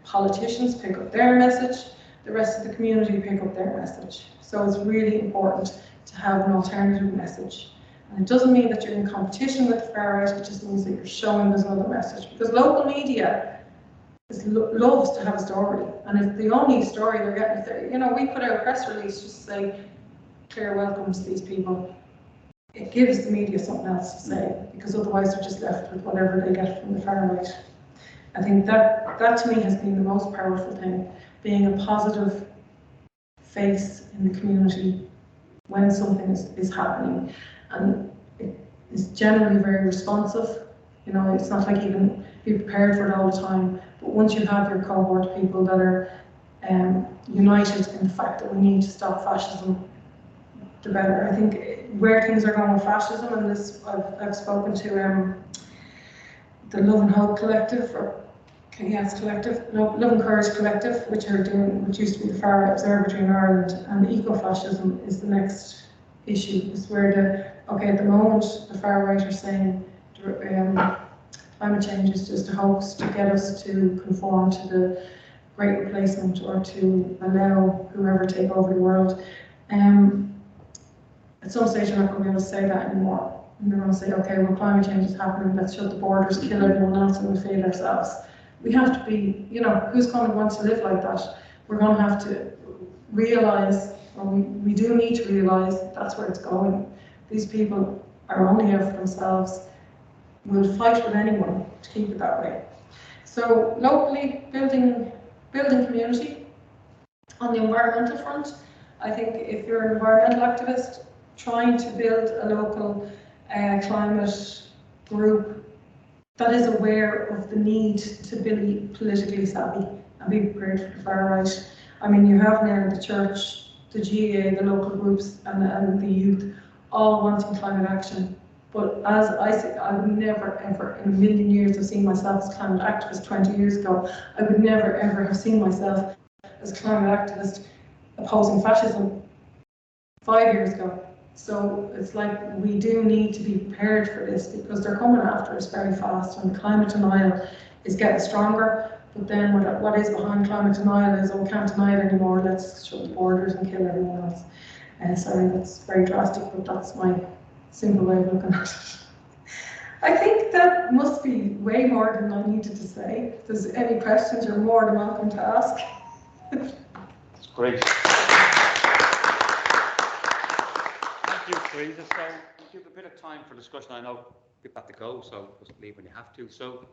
politicians pick up their message, the rest of the community pick up their message. So it's really important to have an alternative message. And it doesn't mean that you're in competition with the far right, it just means that you're showing there's another message. Because local media loves to have a story, and if the only story they're getting, you know, we put out a press release just to say, clear welcome to these people, it gives the media something else to say, because otherwise they're just left with whatever they get from the far right. I think that to me has been the most powerful thing, being a positive face in the community when something is happening. And it is generally very responsive. You know, it's not like you can be prepared for it all the time, but once you have your cohort of people that are united in the fact that we need to stop fascism, the better. I think where things are going with fascism, and this I've spoken to the Love and Hope Collective, or yes, Collective, no, Love and Courage Collective, which used to be the Far Right Observatory in Ireland, and eco-fascism is the next issue. Is where at the moment the far right are saying climate change is just a hoax to get us to conform to the Great Replacement, or to allow whoever take over the world. At some stage you're not going to be able to say that anymore. And they're going to say, okay, well, climate change is happening, let's shut the borders, kill everyone else, and we fail ourselves. We have to be, you know, who's going to want to live like that? We're going to have to realise, or we do need to realise that's where it's going. These people are only out for themselves. We'll fight with anyone to keep it that way. So locally, building community. On the environmental front, I think if you're an environmental activist, trying to build a local climate group that is aware of the need to be politically savvy and be prepared for the far right. I mean, you have now the church, the GAA, the local groups, and the youth all wanting climate action. But as I say, I would never ever in a million years have seen myself as climate activist 20 years ago. I would never ever have seen myself as climate activist opposing fascism 5 years ago. So it's like we do need to be prepared for this, because they're coming after us very fast, and climate denial is getting stronger. But then what is behind climate denial is, oh, we can't deny it anymore, let's shut the borders and kill everyone else. Sorry, that's very drastic, but that's my simple way of looking at it. I think that must be way more than I needed to say. If there's any questions, you're more than welcome to ask. That's great. Thank you, Theresa. So we'll give a bit of time for discussion. I know people have to go, so just leave when you have to. So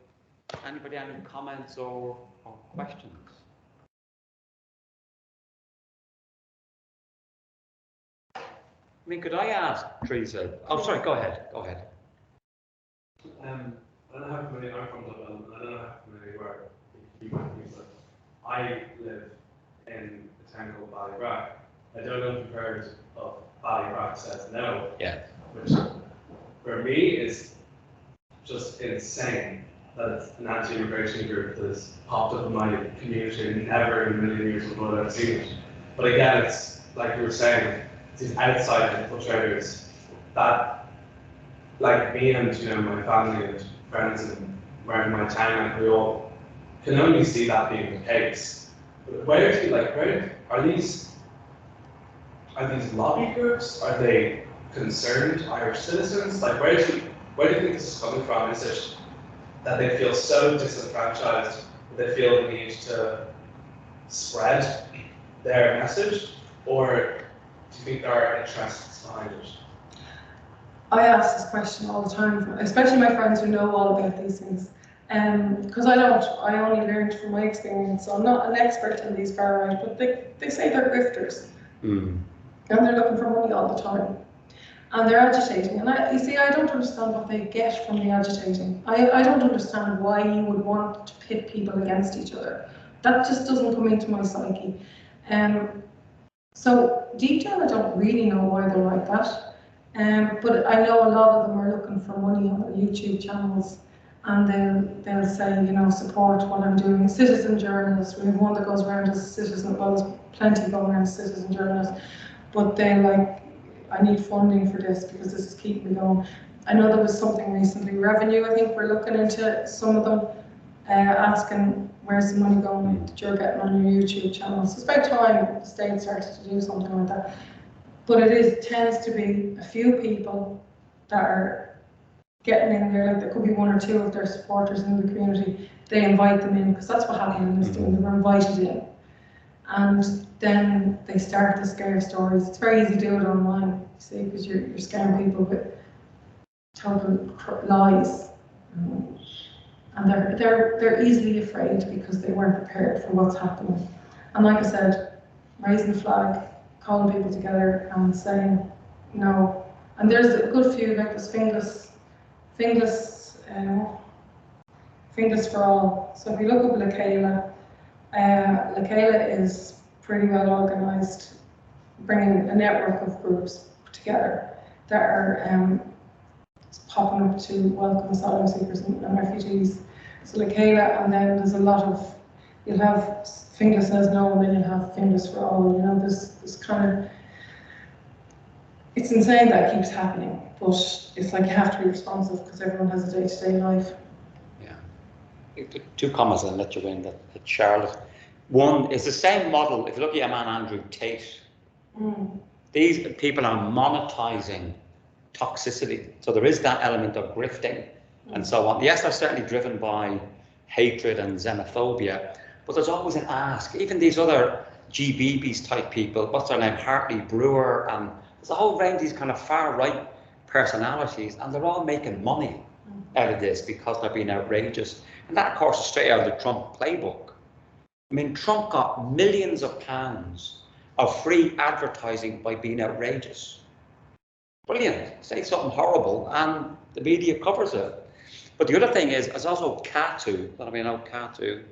anybody have any comments or questions? I mean, could I ask Theresa? Oh, sorry, go ahead. Go ahead. I don't know how familiar I'm from Dublin, and I don't know how familiar you are. You might think so. I live in a town called Ballybrack. I don't know if you've heard of Ballybrack Says No. Yeah. Which for me is just insane that it's an anti-immigration group that has popped up in my community, and never in a million years would I have seen it. But again, it's like you were saying, these outside infiltrators that, like me and my family and friends and around my town, we all can only see that being the case. But where are these lobby groups? Are they concerned Irish citizens? Like, where do you think this is coming from? Is it that they feel so disenfranchised that they feel the need to spread their message, or do you think there are interests behind it? I ask this question all the time, especially my friends who know all about these things. Because I only learned from my experience, so I'm not an expert in these far right, but they say they're grifters. And they're looking for money all the time. And they're agitating. And I don't understand what they get from the agitating. I don't understand why you would want to pit people against each other. That just doesn't come into my psyche. So deep down, I don't really know why they're like that. But I know a lot of them are looking for money on their YouTube channels, and they'll say, support what I'm doing. Citizen journalists, we have one that goes around as citizen, well, there's plenty going around as citizen journalists, but they're like, I need funding for this because this is keeping me going. I know there was something recently, revenue, I think we're looking into some of them, asking where's the money going that you're getting on your YouTube channel. So it's about time the state started to do something like that. But it tends to be a few people that are getting in there, like there could be one or two of their supporters in the community. They invite them in, because that's what happened in Lisdoon, they were invited in. And then they start to scare stories. It's very easy to do it online, you see, because you're scaring people with total lies. And they're easily afraid because they weren't prepared for what's happening. And like I said, raising the flag, calling people together and saying no. And there's a good few, like this Finglas for All. So if you look up Lakela is pretty well organised, bringing a network of groups together that are popping up to welcome asylum seekers and refugees. So Lakela, and then there's a lot of, you'll have Finglas Says No, and then you'll have Finglas for All. You know, this kind of, it's insane that it keeps happening, but it's like you have to be responsive because everyone has a day-to-day life. Yeah. Two comments and let you in that Charlotte. One, it's the same model. If you look at a man, Andrew Tate, these people are monetizing toxicity. So there is that element of grifting and so on. Yes, they're certainly driven by hatred and xenophobia, but there's always an ask. Even these other GBBs type people, what's their name, Hartley Brewer, and there's a whole range of these kind of far right personalities, and they're all making money out of this because they're being outrageous. And that, of course, is straight out of the Trump playbook. I mean, Trump got millions of pounds of free advertising by being outrageous. Brilliant. Say something horrible and the media covers it. But the other thing is, there's also CATU. I mean, CATU,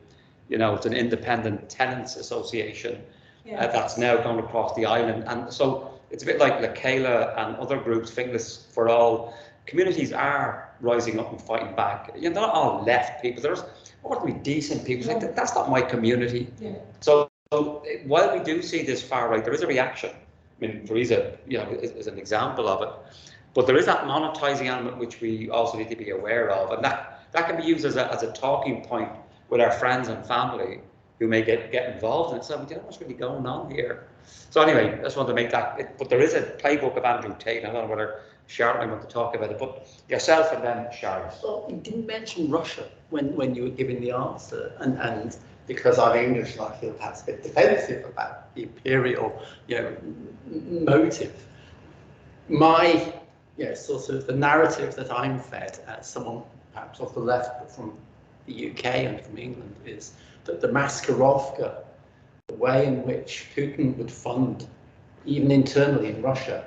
you know, it's an independent tenants association that's now going across the island. And so it's a bit like Lakela and other groups, Finglas for All. Communities are rising up and fighting back. You know, they're not all left people. There's ordinarily decent people. Like, that's not my community. Yeah. So while we do see this far right, there is a reaction. I mean, Theresa, you know, is an example of it. But there is that monetizing element which we also need to be aware of, and that can be used as a talking point with our friends and family who may get involved in it. So, you know, what's really going on here? So anyway, I just wanted to make that. But there is a playbook of Andrew Tate. I don't know whether Charlotte might want to talk about it, but yourself and then Charlotte. Well, you didn't mention Russia when you were giving the answer, and because I'm English, I feel perhaps a bit defensive about the imperial, you know, motive. My, sort of the narrative that I'm fed as someone perhaps off the left, but from the UK and from England, is that the Maskarovka, the way in which Putin would fund, even internally in Russia,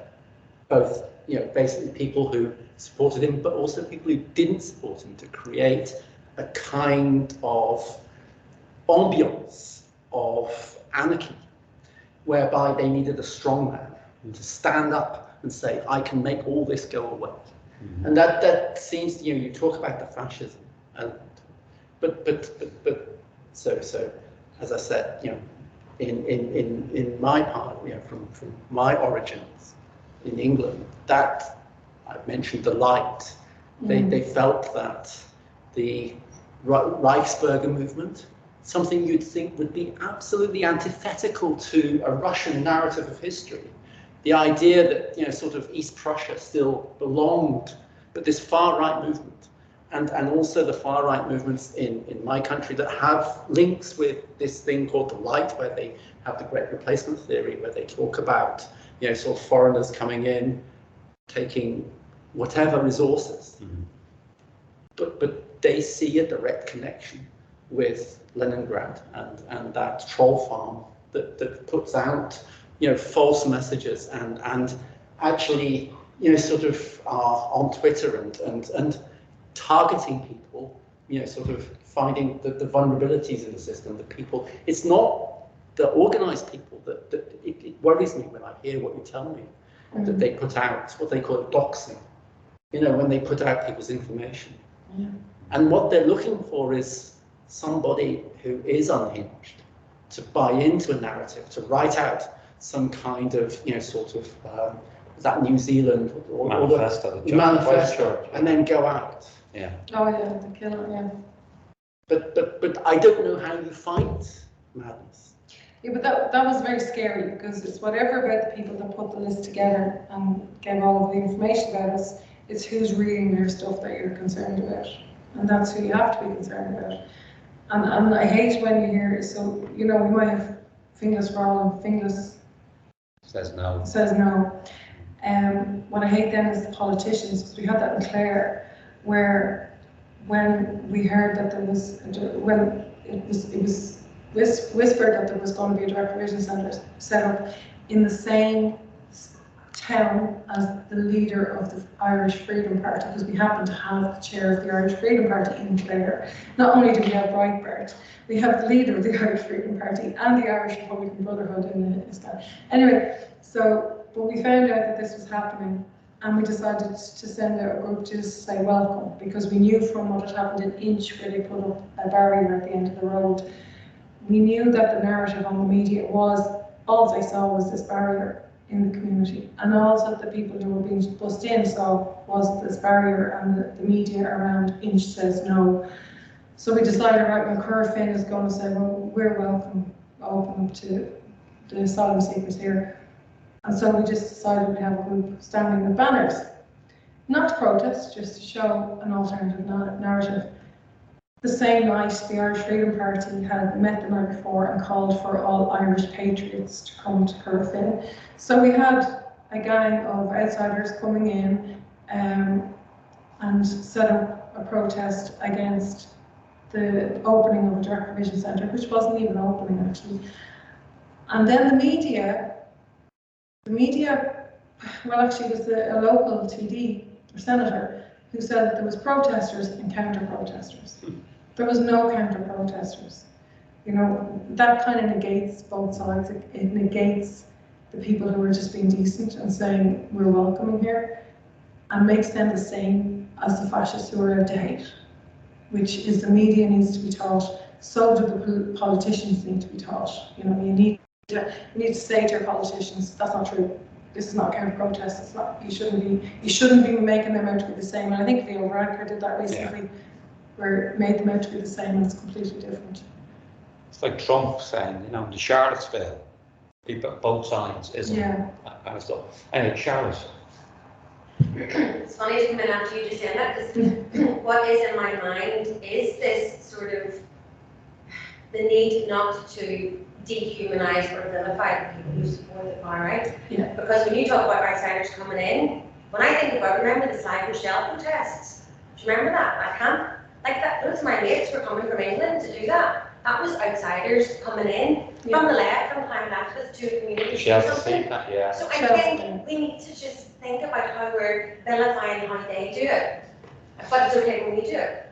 both, you know, basically people who supported him, but also people who didn't support him, to create a kind of ambience of anarchy, whereby they needed a strong man to stand up and say, I can make all this go away. And that seems, you know, you talk about the fascism, and but so as I said, you know, in my part, you know, from my origins in England, that I've mentioned the light. They felt that the Reichsbürger movement, something you'd think would be absolutely antithetical to a Russian narrative of history. The idea that, you know, sort of East Prussia still belonged, but this far-right movement, and also the far-right movements in my country that have links with this thing called the light, where they have the Great Replacement theory, where they talk about, you know, sort of foreigners coming in, taking whatever resources. But they see a direct connection with Leningrad and that troll farm that puts out, you know, false messages and actually, you know, sort of are on Twitter and targeting people, you know, sort of finding the vulnerabilities in the system, the people. It's not the organized people that it worries me when I hear what you tell me, that they put out what they call doxing, you know, when they put out people's information. And what they're looking for is somebody who is unhinged to buy into a narrative, to write out some kind of, you know, sort of that New Zealand or manifesto, and then go out. Yeah. Oh yeah, the killer. Yeah. But I don't know how you fight madness. Yeah, but that was very scary, because it's whatever about the people that put the list together and gave all of the information about us. It's who's reading their stuff that you're concerned about, and that's who you have to be concerned about. And I hate when you hear, so, you know, we might have Finglas rolling, Finglas Says no. says no. What I hate then is the politicians, because we had that in Clare, where when we heard that there was, when it was whispered that there was going to be a direct provision centre set up in the same town as the leader of the Irish Freedom Party, because we happen to have the chair of the Irish Freedom Party in Clare. Not only do we have Breitbart, we have the leader of the Irish Freedom Party and the Irish Republican Brotherhood in the Anyway, so, but we found out that this was happening, and we decided to send out a group to just say welcome, because we knew from what had happened in Inch, where they put up a barrier at the end of the road, we knew that the narrative on the media was, all they saw was this barrier in the community, and also the people who were being bussed in saw was this barrier, and the media around Inch says no. So we decided, right, when Finn is going to say, well, we're welcome, open up to the asylum seekers here. And so we just decided we'd have a group standing with banners, not to protest, just to show an alternative narrative. The same night, the Irish Freedom Party had met the night before and called for all Irish patriots to come to Finn. So we had a gang of outsiders coming in and set up a protest against the opening of a direct provision centre, which wasn't even opening actually. And then the media, well actually it was a local TD or senator who said that there was protesters and counter-protesters. There was no counter-protesters. You know, that kind of negates both sides. It negates the people who are just being decent and saying we're welcoming here, and makes them the same as the fascists who are out to hate, which is the media needs to be taught, so do the politicians need to be taught. You know, you need to say to your politicians, that's not true. This is not counter-protest. It's not. You shouldn't be making them out to be the same. And I think Leo Varadkar did that recently, where it made them out to be the same, and it's completely different. It's like Trump saying, you know, the Charlottesville, people, both sides, isn't it? That kind of stuff. Anyway, Charlotte. It's funny to come in after you just said that, because what is in my mind is this sort of the need not to dehumanize or vilify the people who support the far right. Yeah. Because when you talk about outsiders coming in, when I think about, remember the Sligo Rochelle protests? Do you remember that? I can't. Like that, those of my mates were coming from England to do that. That was outsiders coming in from the left, from climate activists to the community. So I think we need to just think about how we're vilifying how they do it. But it's okay when we do it.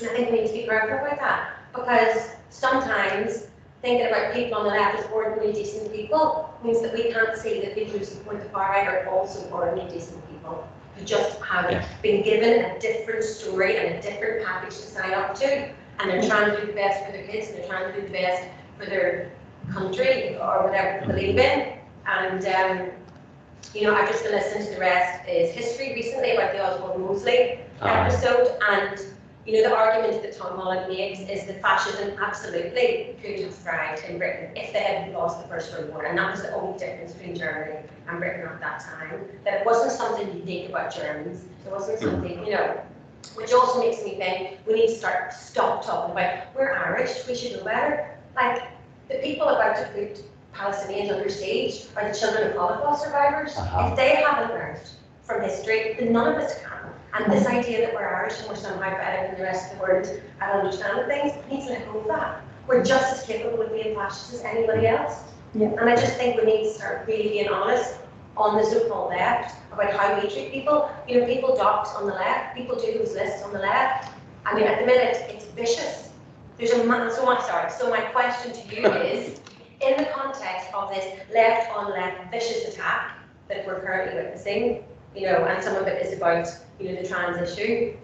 And I think we need to be careful about that, because sometimes thinking about people on the left as ordinary decent people means that we can't see that people who support the far right are also ordinary decent people who just have been given a different story and a different package to sign up to, and they're trying to do the best for their kids, and they're trying to do the best for their country or whatever they believe in. And you know, I've just been listening to The Rest is History recently about the Oswald Mosley episode, and you know, the argument that Tom Holland makes is that fascism absolutely could have thrived in Britain if they had lost the First World War, and that was the only difference between Germany and Britain at that time. That it wasn't something unique about Germans, it wasn't something, you know, which also makes me think we need to stop talking about we're Irish, we should know better. Like, the people about to put Palestinians under siege are the children of Holocaust survivors. If they haven't learned from history, then none of us can. And this idea that we're Irish and we're somehow better than the rest of the world at understanding things needs to let go of that. We're just as capable of being fascist as anybody else. And I just think we need to start really being honest on the so-called left about how we treat people. You know, people dox on the left, people do those lists on the left. I mean, at the minute, it's vicious. There's so my question to you is, in the context of this left-on-left vicious attack that we're currently witnessing, you know, and some of it is about, you know, the trans issue,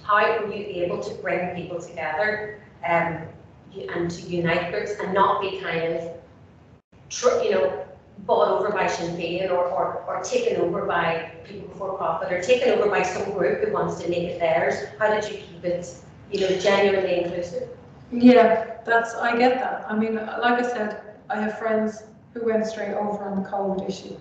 how will you be able to bring people together and to unite groups and not be kind of, you know, bought over by Sinn Féin or taken over by People Before Profit or taken over by some group who wants to make it theirs? How did you keep it, you know, genuinely inclusive? Yeah, I get that. I mean, like I said, I have friends who went straight over on the COVID issue.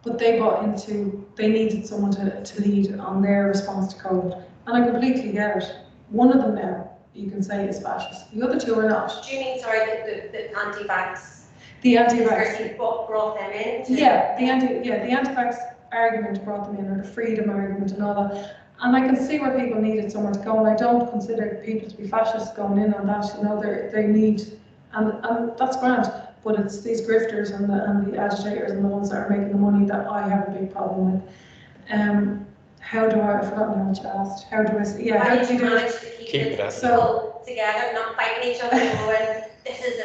But they bought into, they needed someone to lead on their response to COVID. And I completely get it. One of them now, you can say is fascist. The other two are not. Do you mean, sorry, the anti-vax? The anti-vax. Conspiracy brought them in? Yeah, the anti-vax argument brought them in, or the freedom argument and all that. And I can see where people needed somewhere to go, and I don't consider people to be fascists going in on that. You know, they need, and that's grand. But it's these grifters and the agitators and the ones that are making the money that I have a big problem with. How do I've forgotten how much you asked. How do I? Yeah. How did you manage to keep it people together, not fighting each other, going, this is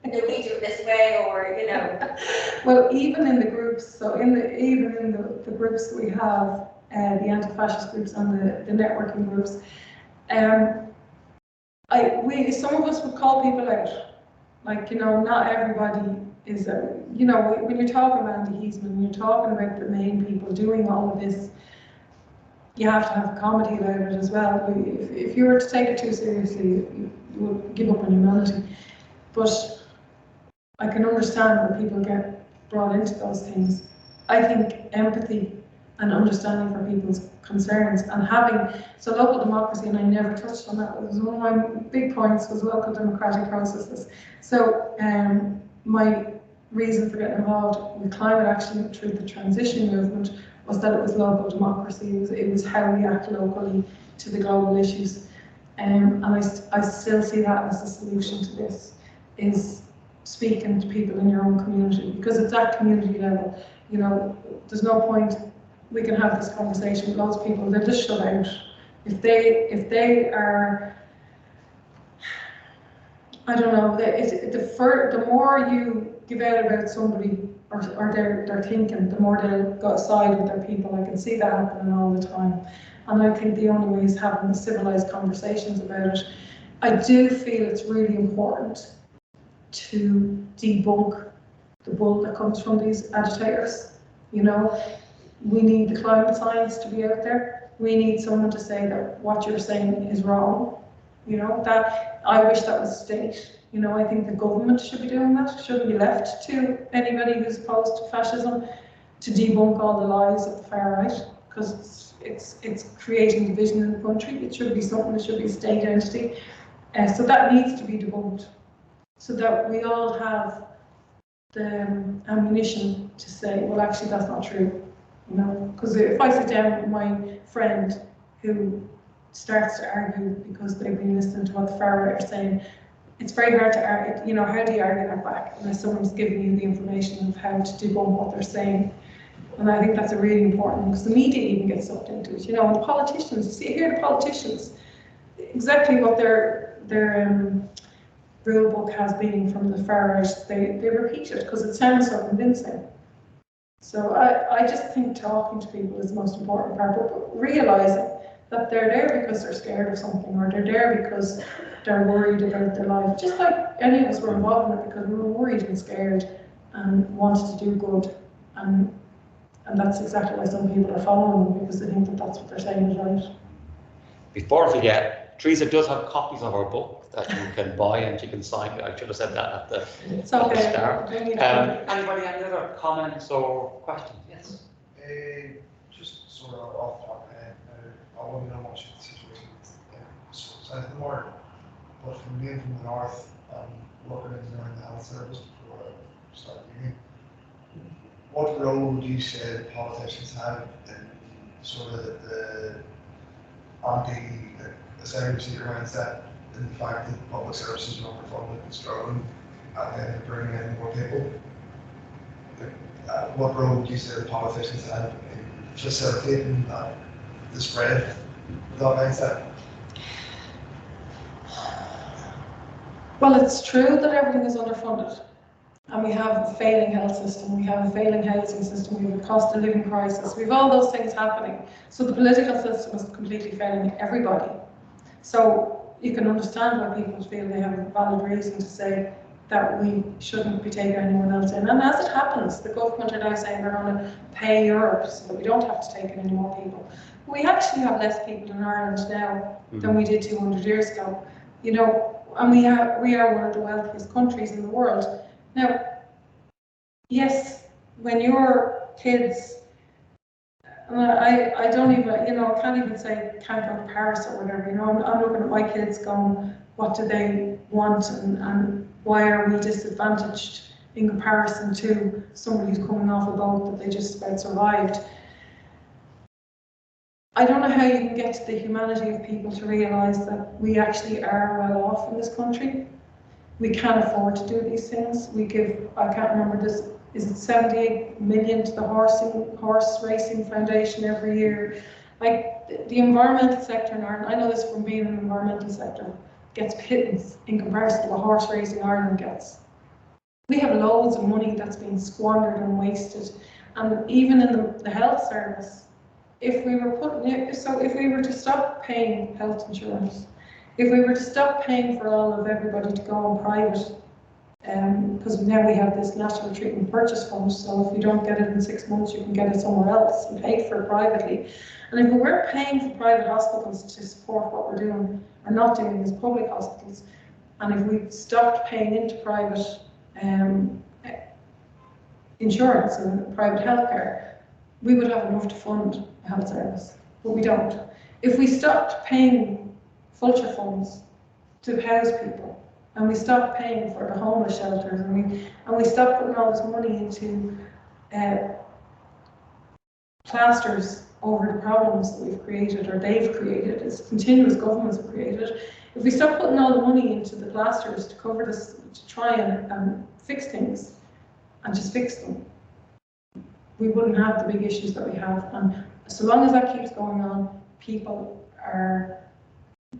we do it this way, or you know? Well, even in the groups, so even in the groups that we have, the anti-fascist groups and the networking groups, some of us would call people out. Like, you know, not everybody is, you know, when you're talking about Andy Heisman, you're talking about the main people doing all of this, you have to have comedy about it as well. If you were to take it too seriously, you would give up on humanity. But I can understand where people get brought into those things. I think empathy and understanding for people's concerns and having, so local democracy, and I never touched on that, it was one of my big points, was local democratic processes. So my reason for getting involved with climate action through the transition movement was that it was local democracy, it was how we act locally to the global issues. And I still see that as the solution to this, is speaking to people in your own community, because it's at community level. You know, there's no point, we can have this conversation with loads of people, they'll just shut out. If they are, I don't know, the more you give out about somebody or their thinking, the more they'll go aside with their people. I can see that happening all the time. And I think the only way is having civilized conversations about it. I do feel it's really important to debunk the bull that comes from these agitators. You know, we need the climate science to be out there. We need someone to say that what you're saying is wrong. You know, that I wish that was state. You know, I think the government should be doing that. It shouldn't be left to anybody who's opposed to fascism to debunk all the lies of the far right, because it's creating division in the country. It should be something that should be a state entity. So that needs to be debunked, so that we all have the ammunition to say, well, actually, that's not true. You know, because if I sit down with my friend who starts to argue because they've been listening to what the far right are saying, it's very hard to argue. You know, how do you argue that back unless someone's giving you the information of how to debunk what they're saying? And I think that's a really important one, because the media even gets sucked into it. You know, and the politicians, see, here the politicians, exactly what their rule book has been from the far right, they repeat it because it sounds so convincing. So I just think talking to people is the most important part, but realising that they're there because they're scared of something, or they're there because they're worried about their life. Just like any of us were involved in it because we were worried and scared and wanted to do good. And that's exactly why some people are following them, because they think that that's what they're saying is right. Before I forget, Theresa does have copies of our book that you can buy and you can sign. I should have said that at the start. Anybody, any other comments or questions? Yes. Just sort of off the top of my head, I wouldn't know much of the situation south of the border, but from being from the north, working in the health service before I started uni, what role would you say politicians have in sort of the anti-asylum seeker mindset, in the fact that public services are underfunded and struggling and bringing in more people? What role would you say the politicians have in facilitating the spread of that mindset? Well, it's true that everything is underfunded, and we have a failing health system, we have a failing housing system, we have a cost of living crisis, we have all those things happening. So the political system is completely failing everybody. So you can understand why people feel they have a valid reason to say that we shouldn't be taking anyone else in. And as it happens, the government are now saying they're going to pay Europe so that we don't have to take in any more people. We actually have less people in Ireland now than we did 200 years ago. You know, and we are one of the wealthiest countries in the world. Now, yes, when your kids And I don't even, I can't even say can't go to Paris or whatever, I'm looking at my kids going, what do they want and why are we disadvantaged in comparison to somebody who's coming off a boat that they just about survived. I don't know how you can get to the humanity of people to realise that we actually are well off in this country. We can't afford to do these things. We give, I can't remember this, is it 78 million to the horse racing foundation every year? Like the environmental sector in Ireland, I know this from being in the environmental sector, gets pittance in comparison to the horse racing Ireland gets. We have loads of money that's been squandered and wasted. And even in the health service, if we were to stop paying health insurance, if we were to stop paying for all of everybody to go on private, because now we have this National Treatment Purchase Fund, so if you don't get it in 6 months, you can get it somewhere else and pay for it privately. And if we weren't paying for private hospitals to support what we're doing or not doing as public hospitals, and if we stopped paying into private insurance and private healthcare, we would have enough to fund a health service, but we don't. If we stopped paying vulture funds to house people, and we stopped paying for the homeless shelters, and we stopped putting all this money into plasters over the problems that we've created or they've created, as continuous governments have created, if we stop putting all the money into the plasters to cover this, to try and fix things, and just fix them, we wouldn't have the big issues that we have. And so long as that keeps going on, people are,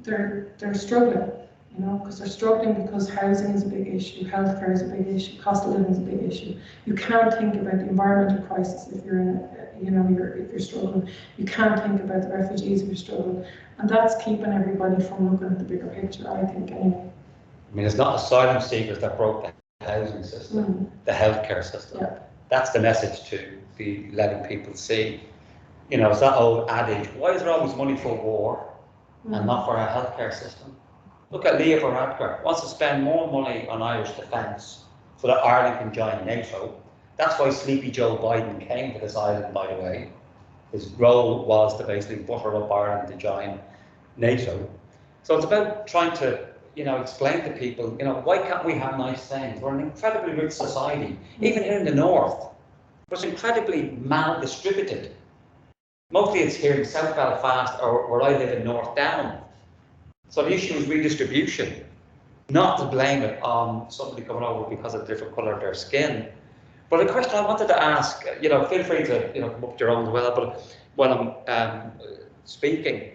they're struggling, because they're struggling because housing is a big issue, healthcare is a big issue, cost of living is a big issue. You can't think about the environmental crisis if you're in, if you're struggling. You can't think about the refugees if you're struggling. And that's keeping everybody from looking at the bigger picture, I think, anyway. I mean, it's not asylum seekers that broke the housing system, the healthcare system. Yeah. That's the message to be letting people see. It's that old adage, why is there always money for war and not for our healthcare system? Look at Leo Varadkar, wants to spend more money on Irish defence so that Ireland can join NATO. That's why Sleepy Joe Biden came to this island, by the way. His role was to basically butter up Ireland to join NATO. So it's about trying to, explain to people, why can't we have nice things? We're an incredibly rich society, even here in the north. But it's incredibly mal-distributed. Mostly it's here in South Belfast or where I live in North Down. So the issue is redistribution, not to blame it on somebody coming over because of the different colour of their skin. But the question I wanted to ask, feel free to come up with your own as well, but when I'm speaking,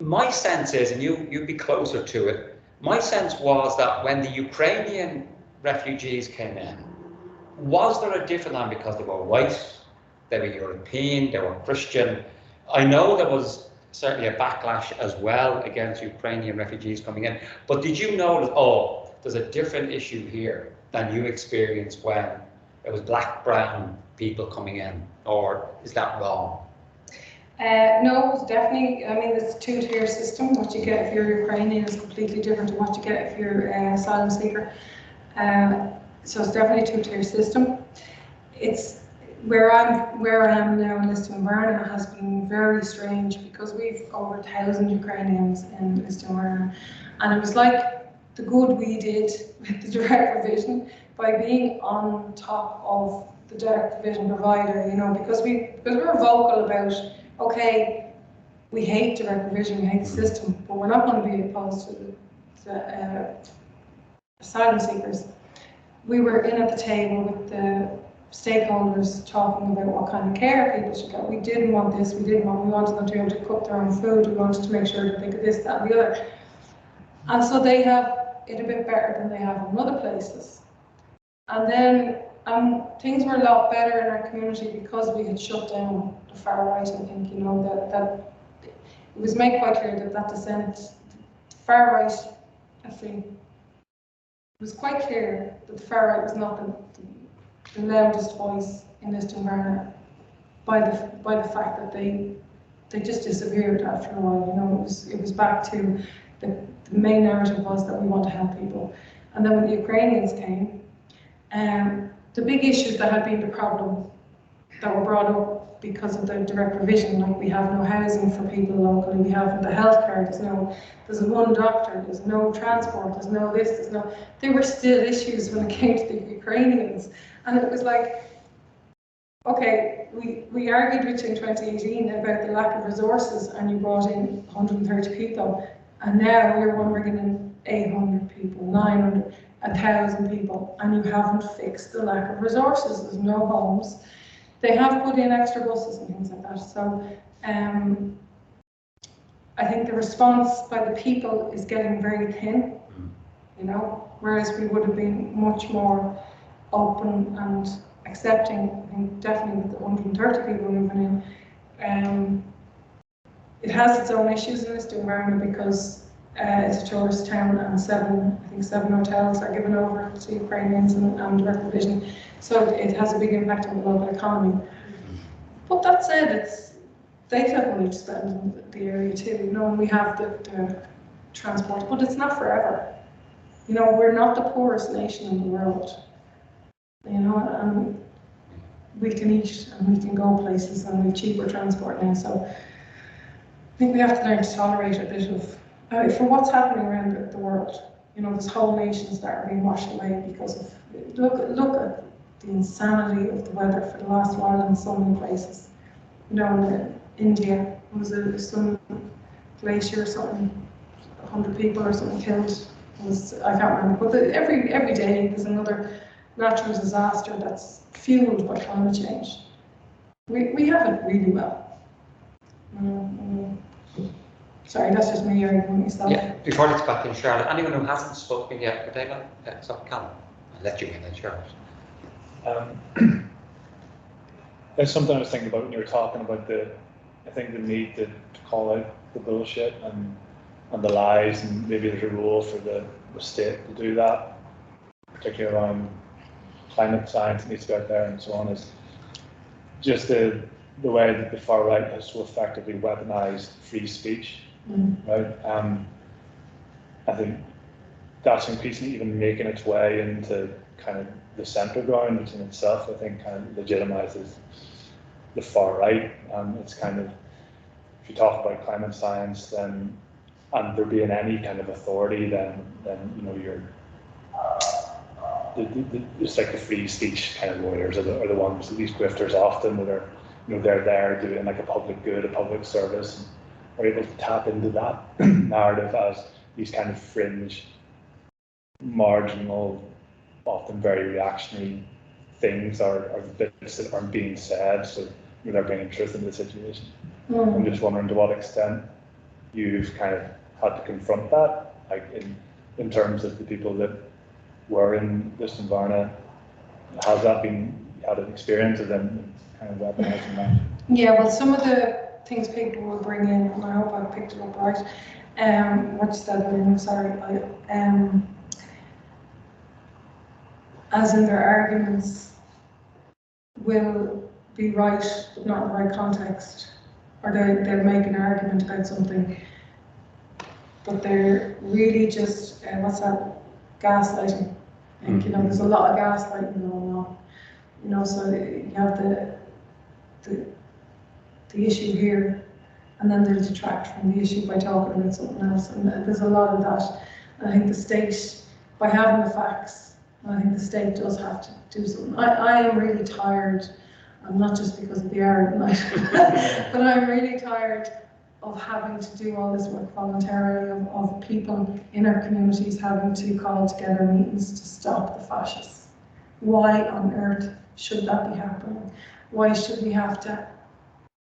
my sense is, and you'd be closer to it, my sense was that when the Ukrainian refugees came in, was there a different one because they were white, they were European, they were Christian? I know there was certainly a backlash as well against Ukrainian refugees coming in, but did you notice, there's a different issue here than you experienced when it was black, brown people coming in, or is that wrong? No, it's definitely, it's a two-tier system. What you get if you're Ukrainian is completely different to what you get if you're an asylum seeker. So it's definitely a two-tier system. It's where I am now in Lisdoonvarna has been very strange because we've over 1,000 Ukrainians in Lisdoonvarna, and it was like the good we did with the direct provision by being on top of the direct provision provider, because we're vocal about, okay, we hate direct provision, we hate the system, but we're not going to be opposed to the asylum seekers. We were in at the table with the stakeholders talking about what kind of care people should get. We didn't want this, we wanted them to be able to cook their own food, we wanted to make sure that they could this, that and the other. And so they have it a bit better than they have in other places. And then things were a lot better in our community because we had shut down the far right, I think, that it was made quite clear that dissent, far right, actually, it was quite clear that the far right was not the loudest voice in Lisdoonvarna by the fact that they just disappeared after a while. It was back to the main narrative was that we want to help people. And then when the Ukrainians came, the big issues that had been the problem that were brought up because of the direct provision, like we have no housing for people locally, we have the healthcare, there's one doctor, there's no transport, there's no this, there were still issues when it came to the Ukrainians. And it was like, okay, we argued with you in 2018 about the lack of resources, and you brought in 130 people, and now you're bringing in 800 people, 900, 1,000 people, and you haven't fixed the lack of resources. There's no homes. They have put in extra buses and things like that. So I think the response by the people is getting very thin, whereas we would have been much more open and accepting. I think definitely with the 130 people moving in. It has its own issues in Lisdoonvarna because it's a tourist town, and 7 hotels are given over to Ukrainians and direct provision. So it has a big impact on the local economy. But that said, they have money to spend in the area too, and we have the transport, but it's not forever. We're not the poorest nation in the world, and we can eat and we can go places, and we have cheaper transport now. So I think we have to learn to tolerate a bit of, for what's happening around the world. There's whole nations that are being washed away because of, look at the insanity of the weather for the last while in so many places. In India, there was some glacier or something, 100 people or something killed. I can't remember, but every day there's another natural disaster that's fueled by climate change. We have it really well. Sorry, that's just me arguing myself. Yeah, before it's back in Charlotte, anyone who hasn't spoken yet for Daylight? Yeah, so Callum, I'll let you in then, Charlotte. That's something I was thinking about when you were talking about the need to call out the bullshit and the lies, and maybe there's a role for the state to do that, particularly around climate science needs to be out there and so on, is just the way that the far right has so effectively weaponized free speech, right? I think that's increasingly even making its way into kind of the centre ground, which in itself I think kind of legitimizes the far right. It's kind of, if you talk about climate science, then and there being any kind of authority, then you're it's like the free speech kind of lawyers are the ones, these grifters often, that are they're there doing like a public good, a public service, and are able to tap into that narrative as these kind of fringe, marginal, often very reactionary things are bits that aren't being said, so they're bringing truth into the situation. I'm just wondering to what extent you've kind of had to confront that, like in terms of the people that were in Lisdoonvarna. Has that been, had an experience of them kind of weaponizing that? Yeah, well, some of the things people will bring in, and I hope I picked it up right, what you said, I'm sorry, as in their arguments will be right, but not in the right context, or they'll make an argument about something, but they're really just, gaslighting. I think, there's a lot of gaslighting going on, so you have the issue here, and then they'll detract from the issue by talking about something else, and there's a lot of that. And I think the state, by having the facts, I think the state does have to do something. I am really tired, and not just because of the hour at night, but I'm really tired of having to do all this work voluntarily, of people in our communities having to call together meetings to stop the fascists. Why on earth should that be happening? Why should we have to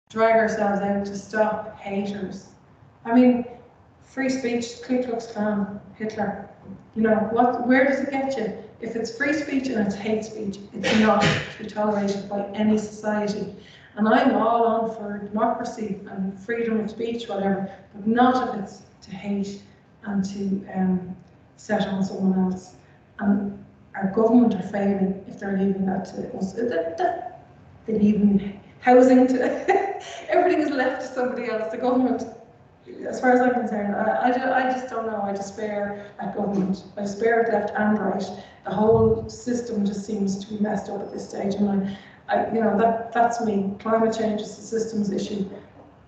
drag ourselves out to stop haters? I mean, free speech, Ku Klux Klan, Hitler, where does it get you? If it's free speech and it's hate speech, it's not to be tolerated by any society. And I'm all on for democracy and freedom of speech, whatever, but not if it's to hate and to set on someone else. And our government are failing if they're leaving that to us. They leave housing to everything is left to somebody else. The government, as far as I'm concerned, I just don't know. I despair at government. I despair at left and right. The whole system just seems to be messed up at this stage, and That's me. Climate change is a systems issue.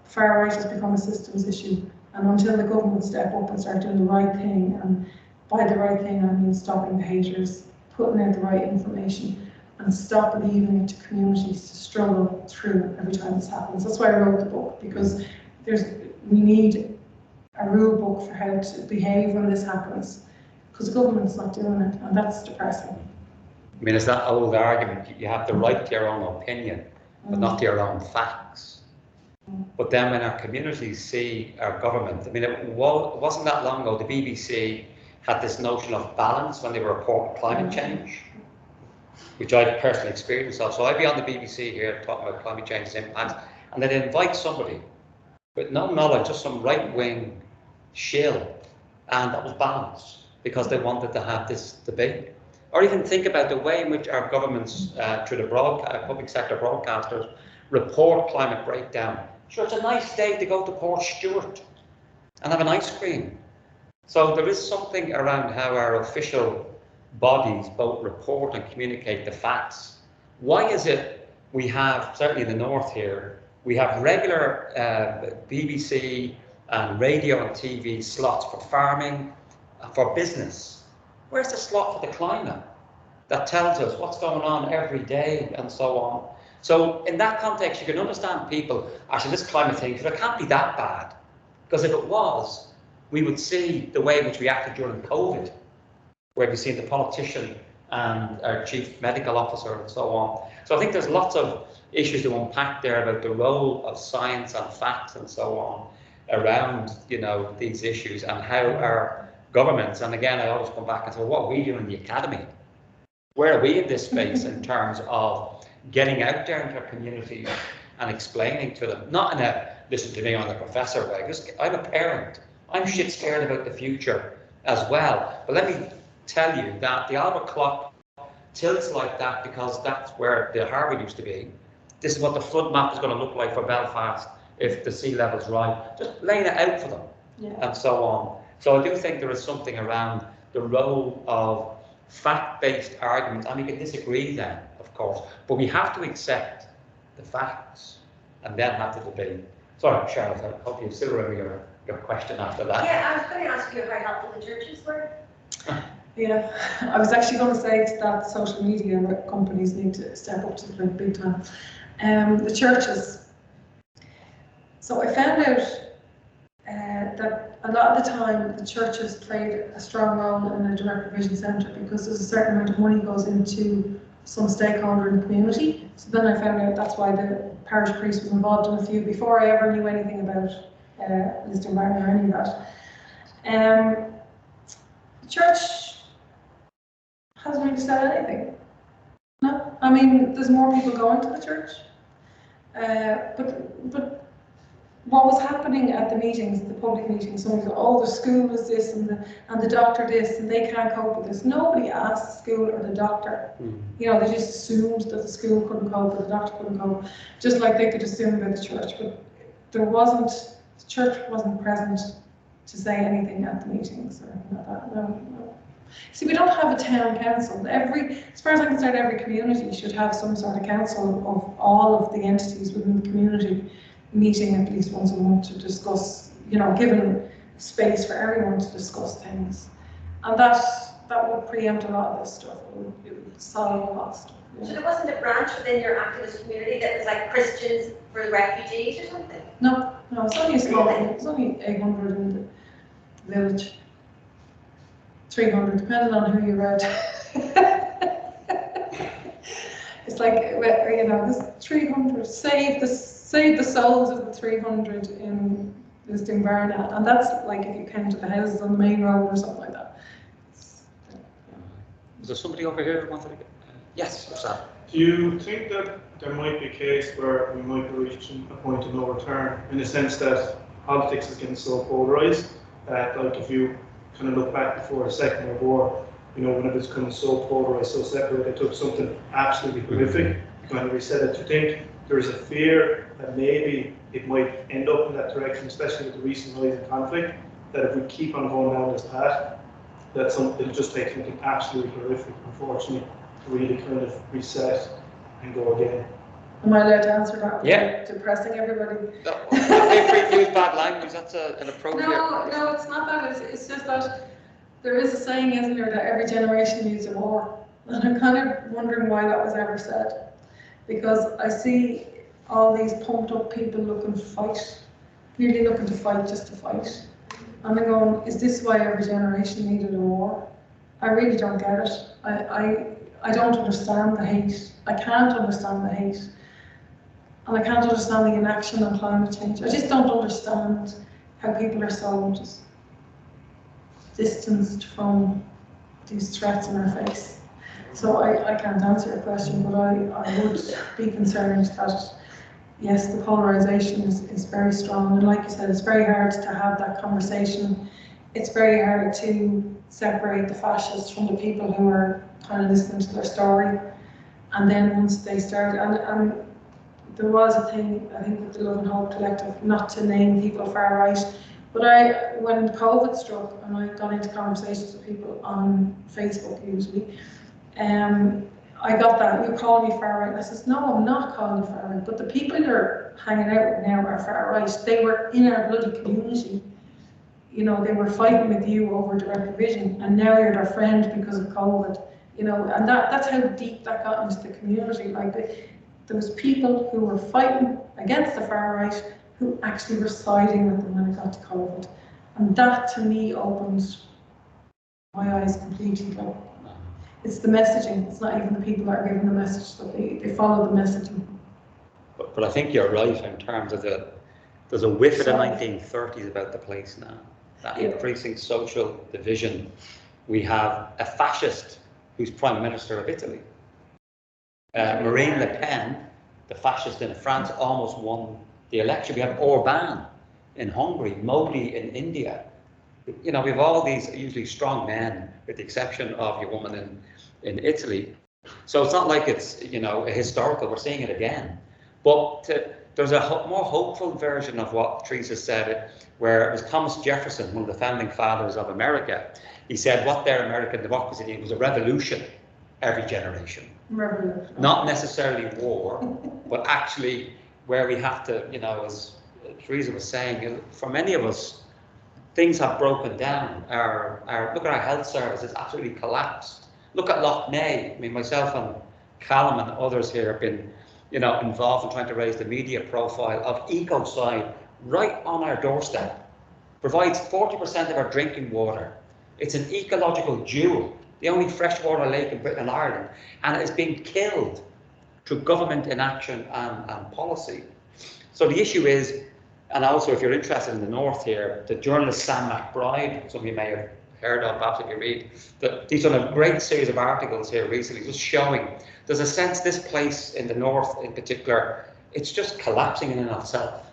Far right has become a systems issue. And until the government step up and start doing the right thing, and by the right thing I mean stopping the haters, putting out the right information, and stop leaving it to communities to struggle through every time this happens. That's why I wrote the book, because we need a rule book for how to behave when this happens, because the government's not doing it, and that's depressing. I mean, it's that old argument, you have the right to your own opinion, but not to your own facts. But then when our communities see our government, I mean, it wasn't that long ago, the BBC had this notion of balance when they were reporting climate change, which I personally experienced of. So I'd be on the BBC here talking about climate change's impact, and they'd invite somebody with no knowledge, just some right-wing shill, and that was balanced because they wanted to have this debate. Or even think about the way in which our governments, through the public sector broadcasters, report climate breakdown. Sure, it's a nice day to go to Port Stewart and have an ice cream. So there is something around how our official bodies both report and communicate the facts. Why is it we have, certainly in the north here, we have regular BBC and radio and TV slots for farming, for business? Where's the slot for the climate that tells us what's going on every day and so on? So in that context, you can understand people, actually this climate thing, because it can't be that bad. Because if it was, we would see the way in which we acted during COVID, where we've seen the politician and our chief medical officer and so on. So I think there's lots of issues to unpack there about the role of science and facts and so on around, these issues, and how our governments, and again, I always come back and say, well, what are we doing in the academy? Where are we in this space in terms of getting out there into our communities and explaining to them, not in a listen to me, I'm the professor way, just I'm a parent, I'm shit scared about the future as well. But let me tell you that the Albert clock tilts like that because that's where the harbour used to be. This is what the flood map is going to look like for Belfast if the sea level's right. Just laying it out for them, and so on. So I do think there is something around the role of fact-based arguments, and we can disagree then, of course, but we have to accept the facts and then have the debate. Sorry, Charlotte, I hope you still remember your question after that. Yeah, I was going to ask you how helpful the churches were. Yeah, I was actually going to say that social media companies need to step up to the plate big time. The churches. So I found out that a lot of the time the churches played a strong role in a direct provision centre because there's a certain amount of money goes into some stakeholder in the community. So then I found out that's why the parish priest was involved in a few before I ever knew anything about Lisdoonvarna or any of that. The church hasn't really said anything. No, I mean there's more people going to the church, but what was happening at the meetings, the public meetings, somebody said, oh, the school is this and the doctor this, and they can't cope with this. Nobody asked the school or the doctor. They just assumed that the school couldn't cope or the doctor couldn't cope, just like they could assume about the church. But the church wasn't present to say anything at the meetings or anything like that. No. See, we don't have a town council. As far as I'm concerned, every community should have some sort of council of all of the entities within the community, meeting at least once a month to discuss, given space for everyone to discuss things. And that would preempt a lot of this stuff. It would solve a lot of stuff. So there wasn't a branch within your activist community that was like Christians for refugees or something? No, it's only a small thing. It's only 800 in the village. 300, depending on who you read. It's like, this 300, save the souls of the 300 in Lisdoonvarna, and that's like if you counted the houses on the main road or something like that. Is there somebody over here who wanted to get? Yes, Sam. Do you think that there might be a case where we might be reaching a point of no return, in the sense that politics is getting so polarised that, like, if you kind of look back before the Second World War, when it was kind of so polarised, so separate, they took something absolutely horrific, kind of reset it. Do you think there's a fear that maybe it might end up in that direction, especially with the recent rise in conflict, that if we keep on going down this path, that it'll just take something absolutely horrific, unfortunately, to really kind of reset and go again. Am I allowed to answer that? Yeah. Depressing everybody? If we use bad language, that's an appropriate. No, it's not that. It's just that there is a saying, isn't there, that every generation needs a war. And I'm kind of wondering why that was ever said. Because I see all these pumped up people looking to fight, really looking to fight just to fight. And I'm going, is this why every generation needed a war? I really don't get it. I don't understand the hate. I can't understand the hate. And I can't understand the inaction on climate change. I just don't understand how people are so just distanced from these threats in our face. So I can't answer your question, but I would be concerned that, yes, the polarisation is very strong. And like you said, it's very hard to have that conversation. It's very hard to separate the fascists from the people who are kind of listening to their story. And then once they start, and there was a thing, I think, with the Love and Hope Collective, not to name people far right, but when COVID struck and I got into conversations with people on Facebook usually, I got that, you call me far right, and I says, no, I'm not calling you far right, but the people you're hanging out with now are far right. They were in our bloody community. You know, they were fighting with you over direct provision, and now you're their friend because of COVID. You know, and that's how deep that got into the community. Like, there was people who were fighting against the far right who actually were siding with them when it got to COVID. And that, to me, opened my eyes completely. Like, it's the messaging. It's not even the people that are giving the message, that they follow the messaging. But I think you're right in terms of there's a whiff of the 1930s about the place now. That increasing social division. We have a fascist who's Prime Minister of Italy. Marine Le Pen, the fascist in France, almost won the election. We have Orban in Hungary, Modi in India. You know, we have all these usually strong men, with the exception of your woman in Italy. So it's not like it's, you know, a historical, we're seeing it again. But there's a more hopeful version of what Theresa said, where it was Thomas Jefferson, one of the founding fathers of America. He said what their American democracy needed was a revolution every generation. Revolution. Not necessarily war, but actually where we have to, you know, as Theresa was saying, for many of us, things have broken down. Look at our health service, it's absolutely collapsed. Look at Lough Neagh. I mean, myself and Callum and others here have been, you know, involved in trying to raise the media profile of ecocide right on our doorstep. Provides 40% of our drinking water. It's an ecological jewel, the only freshwater lake in Britain and Ireland, and it is being killed through government inaction and policy. So the issue is, and also if you're interested in the north here, the journalist Sam McBride, some of you may have heard of, perhaps if you read, he's done a great series of articles here recently just showing there's a sense this place in the north in particular, it's just collapsing in and of itself.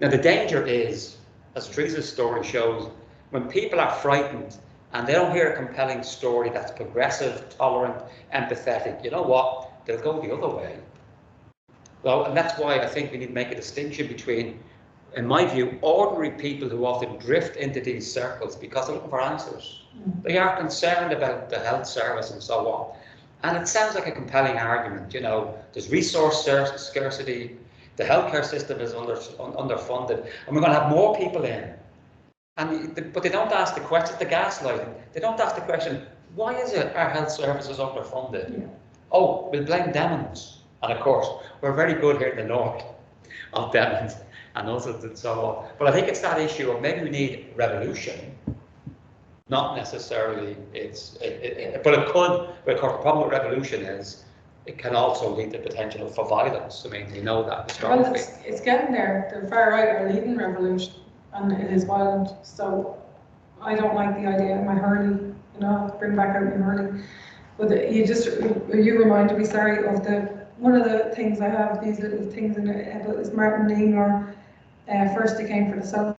Now the danger is, as Theresa's story shows, when people are frightened and they don't hear a compelling story that's progressive, tolerant, empathetic, you know what, they'll go the other way. Well, and that's why I think we need to make a distinction between, in my view, ordinary people who often drift into these circles because they're looking for answers. They are concerned about the health service and so on. And it sounds like a compelling argument, you know, there's resource scarcity, the healthcare system is underfunded, and we're going to have more people in. But they don't ask the question, the gaslighting, they don't ask the question, why is it our health services underfunded? Yeah. Oh, we'll blame Demons. And of course, we're very good here in the north of Demons and also and so on. But I think it's that issue of maybe we need revolution, not necessarily but it could, but of course the problem with revolution is it can also lead to potential for violence. I mean, we know that historically. Well, it's getting there. The far right are leading revolution, and it is violent. So I don't like the idea of my Hurley, you know, bring back out my Hurley. But you reminded me, sorry, of one of the things I have, these little things in it, about is Martin Lehner. First they came for the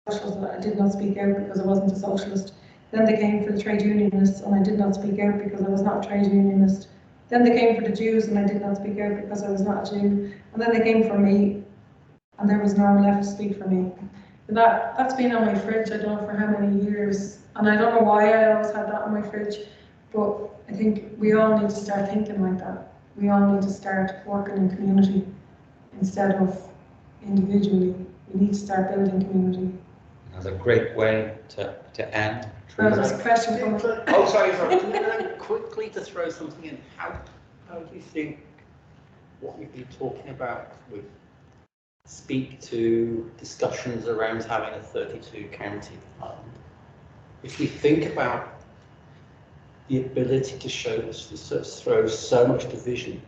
socialists, and I did not speak out because I wasn't a socialist. Then they came for the trade unionists, and I did not speak out because I was not a trade unionist. Then they came for the Jews, and I did not speak out because I was not a Jew. And then they came for me, and there was no one left to speak for me. And that's been on my fridge, I don't know for how many years. And I don't know why I always had that on my fridge, but I think we all need to start thinking like that. we all need to start working in community instead of individually. We need to start building community. That's a great way to end. There's a question from. Oh, sorry. Quickly to throw something in. How do you think what we've been talking about would speak to discussions around having a 32 county department? If we think about the ability to throw so much division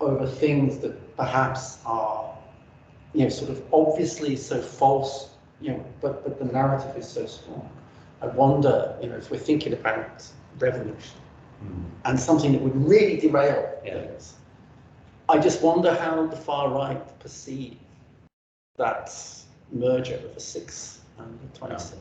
over things that perhaps are, sort of obviously so false, but the narrative is so strong. I wonder, if we're thinking about revolution and something that would really derail things, I just wonder how the far right perceive that merger of the 6 and the 26.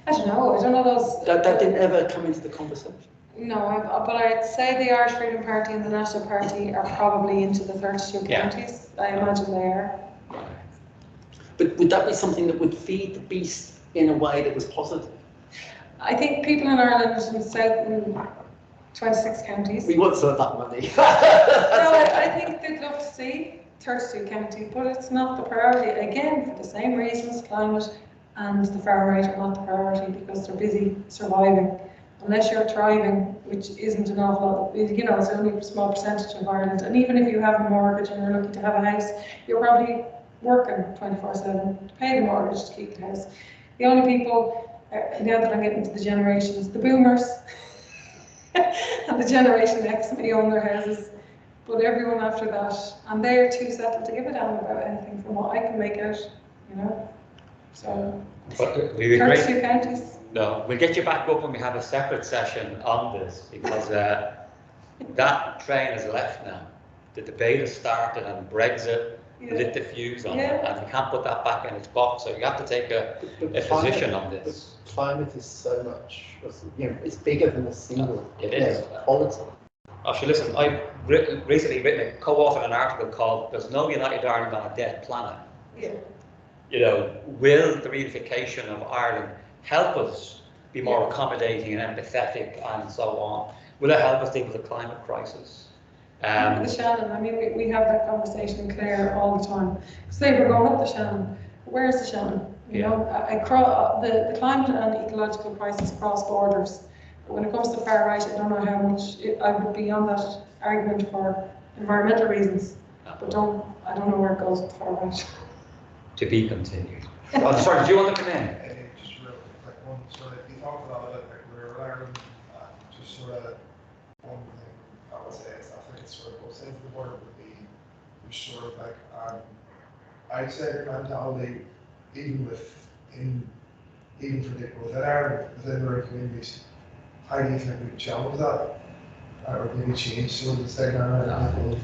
I don't know those. That didn't ever come into the conversation. No, but I'd say the Irish Freedom Party and the National Party are probably into the 32 counties. I imagine they are. But would that be something that would feed the beast in a way that was positive? I think people in Ireland and South in 26 counties. We would serve that money. No, I think they'd love to see 32 counties, but it's not the priority. Again, for the same reasons, climate and the far right are not the priority because they're busy surviving. Unless you're thriving, which isn't an awful lot, it's only a small percentage of Ireland. And even if you have a mortgage and you're lucky to have a house, you're probably working 24/7 to pay the mortgage to keep the house. The only people, now that I'm getting to the generations, the boomers and the Generation X may own their houses, but everyone after that, and they're too settled to give a damn about anything from what I can make out, So, 32 counties. No, we'll get you back up when we have a separate session on this, because that train has left now. The debate has started and Brexit lit the fuse on it, and you can't put that back in its box, so you have to take a position on this. Climate is so much, it's bigger than a single policy. Actually, listen, I've recently co-authored an article called "There's No United Ireland on a Dead Planet." Will the reunification of Ireland help us be more accommodating and empathetic and so on? Will it help us deal with the climate crisis? The Shannon, we have that conversation in Clare all the time. Because they were going up the Shannon. Where's the Shannon? The climate and ecological crisis cross borders. But when it comes to far right, I don't know how much I would be on that argument for environmental reasons. But I don't know where it goes with far right. To be continued. Sorry, did you want to come in? Just real quick one. So you talked about it like rural Ireland, just sort of one thing I would say is I think it's sort of both sides of the border would be sort of like I'd say the mentality even for people within Ireland, within rural communities, how do you think we challenge that? Or maybe change some of the stigma around people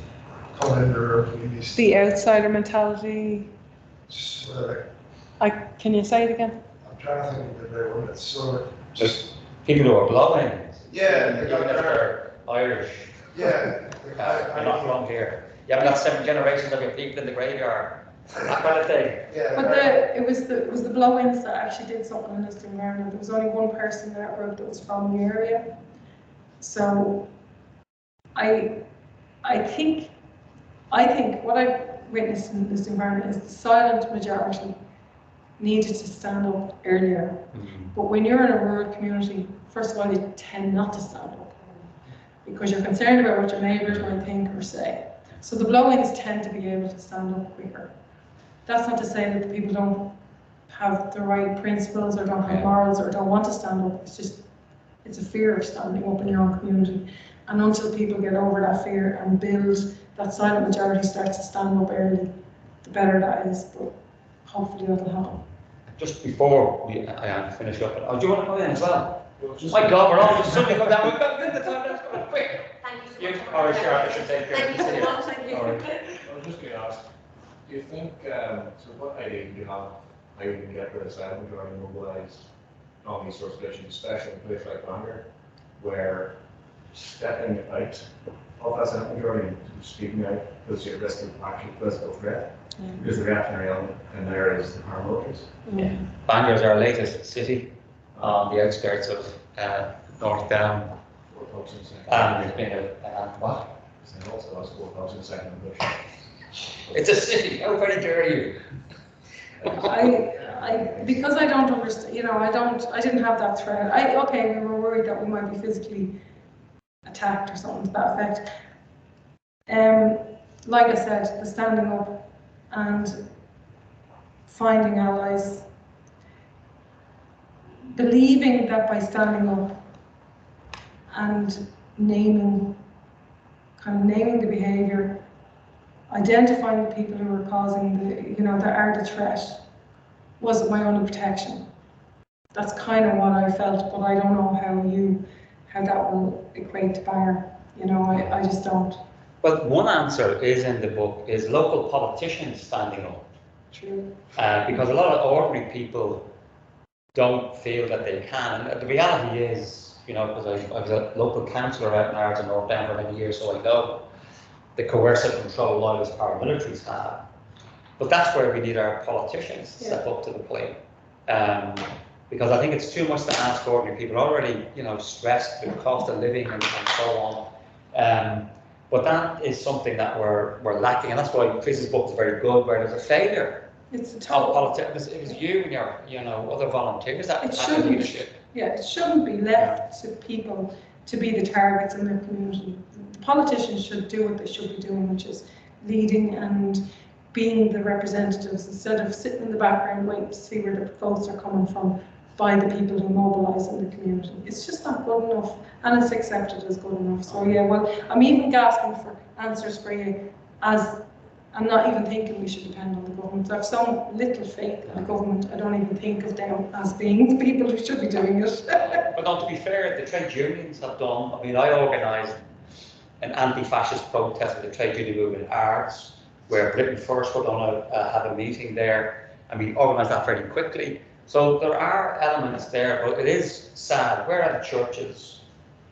coming into rural communities? The outsider mentality. Just sort of like, can you say it again? I'm trying to think of the right one. It's sort of just people who are blowing. Yeah, even if they're Irish. Yeah, you're not from here. You haven't got 7 generations of your people in the graveyard. That kind of thing. Yeah. But it was the blow-ins that actually did something in Lisdoonvarna. There was only one person in that group that was from the area. So I think what I witnessed in Lisdoonvarna is the silent majority needed to stand up earlier. But when you're in a rural community, first of all, you tend not to stand up because you're concerned about what your neighbours might think or say. So the blow-ins tend to be able to stand up quicker. That's not to say that the people don't have the right principles or don't have morals or don't want to stand up. It's a fear of standing up in your own community. And until people get over that fear and build that silent majority starts to stand up early, the better that is. But hopefully that'll happen. Just before I finish up, do you want to come in as well? My God, we're all just suddenly come down. We've got the time. Let's go quick. Thank you so much. Or sure, I should take care. Thank you so much. Thank you. I was just going to ask, do you think, so what idea do you have how you can get rid of asylum majority mobilised on these sort of situations, especially in a place like Bangor, where stepping out of that asylum majority and speaking out because you're risking actual physical threat, because the reactionary element in there is the paramilitaries. Bangor is our latest city on the outskirts of North Down. pubs in second. There's been what? And also I support pubs in second and Bush. It's a city. How very dare you? Because I don't understand, you know, I didn't have that threat. Okay, we were worried that we might be physically attacked or something to that effect. Like I said, the standing up and finding allies, believing that by standing up and naming the behaviour, identifying the people who were causing that are the threat, was my only protection. That's kind of what I felt, but I don't know how that will equate to Bangor. You know, I just don't. Well, one answer is in the book is local politicians standing up. True. Because a lot of ordinary people don't feel that they can. And the reality is, you know, because I was a local councillor out in Ireland, North Down for many years, so I know the coercive control loyalist paramilitaries have. But that's where we need our politicians to step up to the plate. Because I think it's too much to ask ordinary people already, you know, stressed with the cost of living and so on. But that is something that we're lacking, and that's why Chris's book is very good, where there's a failure. It's a total. It was you and your, you know, other volunteers that It had the leadership. Yeah, it shouldn't be left to people to be the targets in their community. The politicians should do what they should be doing, which is leading and being the representatives instead of sitting in the background waiting to see where the votes are coming from by the people who mobilise in the community. It's just not good enough, and it's accepted as good enough. So yeah, well, I'm even gasping for answers for you, as I'm not even thinking we should depend on the government. I have so little faith in the government, I don't even think of them as being the people who should be doing it. But no, to be fair, the trade unions have done, I mean, I organised an anti-fascist protest with the trade union movement in Ards, where Britain First were going to have a meeting there, and we organised that very quickly. So there are elements there, but it is sad. Where are the churches?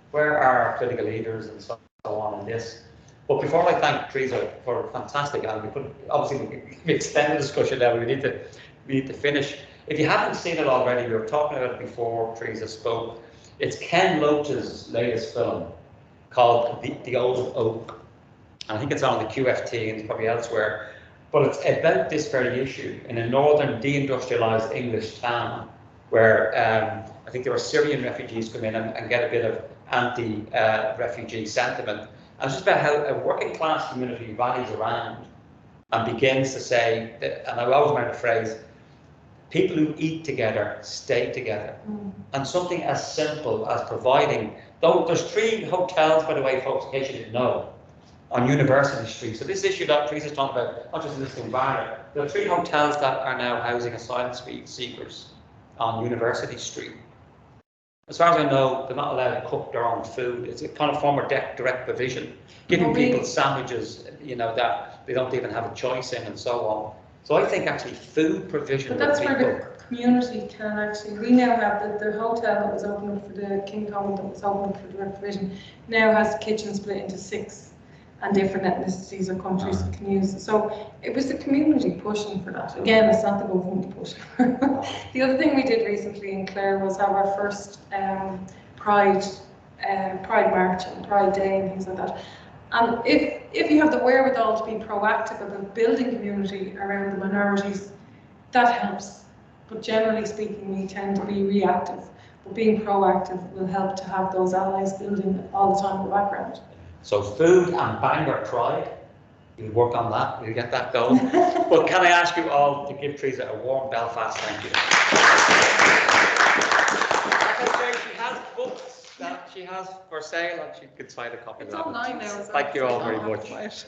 Where are our political leaders and so on in this? But before I thank Theresa for a fantastic, and we extend the discussion now, we need to finish. If you haven't seen it already, we were talking about it before Theresa spoke. It's Ken Loach's latest film called The Old Oak. And I think it's on the QFT and probably elsewhere. But it's about this very issue in a northern deindustrialized English town where I think there were Syrian refugees come in and get a bit of anti-refugee sentiment. And it's just about how a working class community rallies around and begins to say, and I always remember the phrase, people who eat together stay together. And something as simple as providing, though there's 3 hotels, by the way, folks, in case you didn't know, on University Street. So this issue that Theresa's talking about, not just in Lisdoonvarna, there are 3 hotels that are now housing asylum seekers on University Street. As far as I know, they're not allowed to cook their own food. It's a kind of form of direct provision, giving people sandwiches, you know, that they don't even have a choice in and so on. So I think actually food provision. But that's where the community can actually, we now have the hotel that was open up for the King Common, that was open up for direct provision, now has the kitchen split into 6. And different ethnicities or countries can use it. So it was the community pushing for that. Again, it's not the government pushing. The other thing we did recently in Clare was have our first Pride March and Pride Day and things like that. And if you have the wherewithal to be proactive about building community around the minorities, that helps. But generally speaking, we tend to be reactive. But being proactive will help to have those allies building all the time in the background. So food and Bangor Pride, we'll work on that, we'll get that going. But can I ask you all to give Theresa a warm Belfast thank you. She has books that she has for sale and she could sign a copy of that. It's online now. Thank you all very much.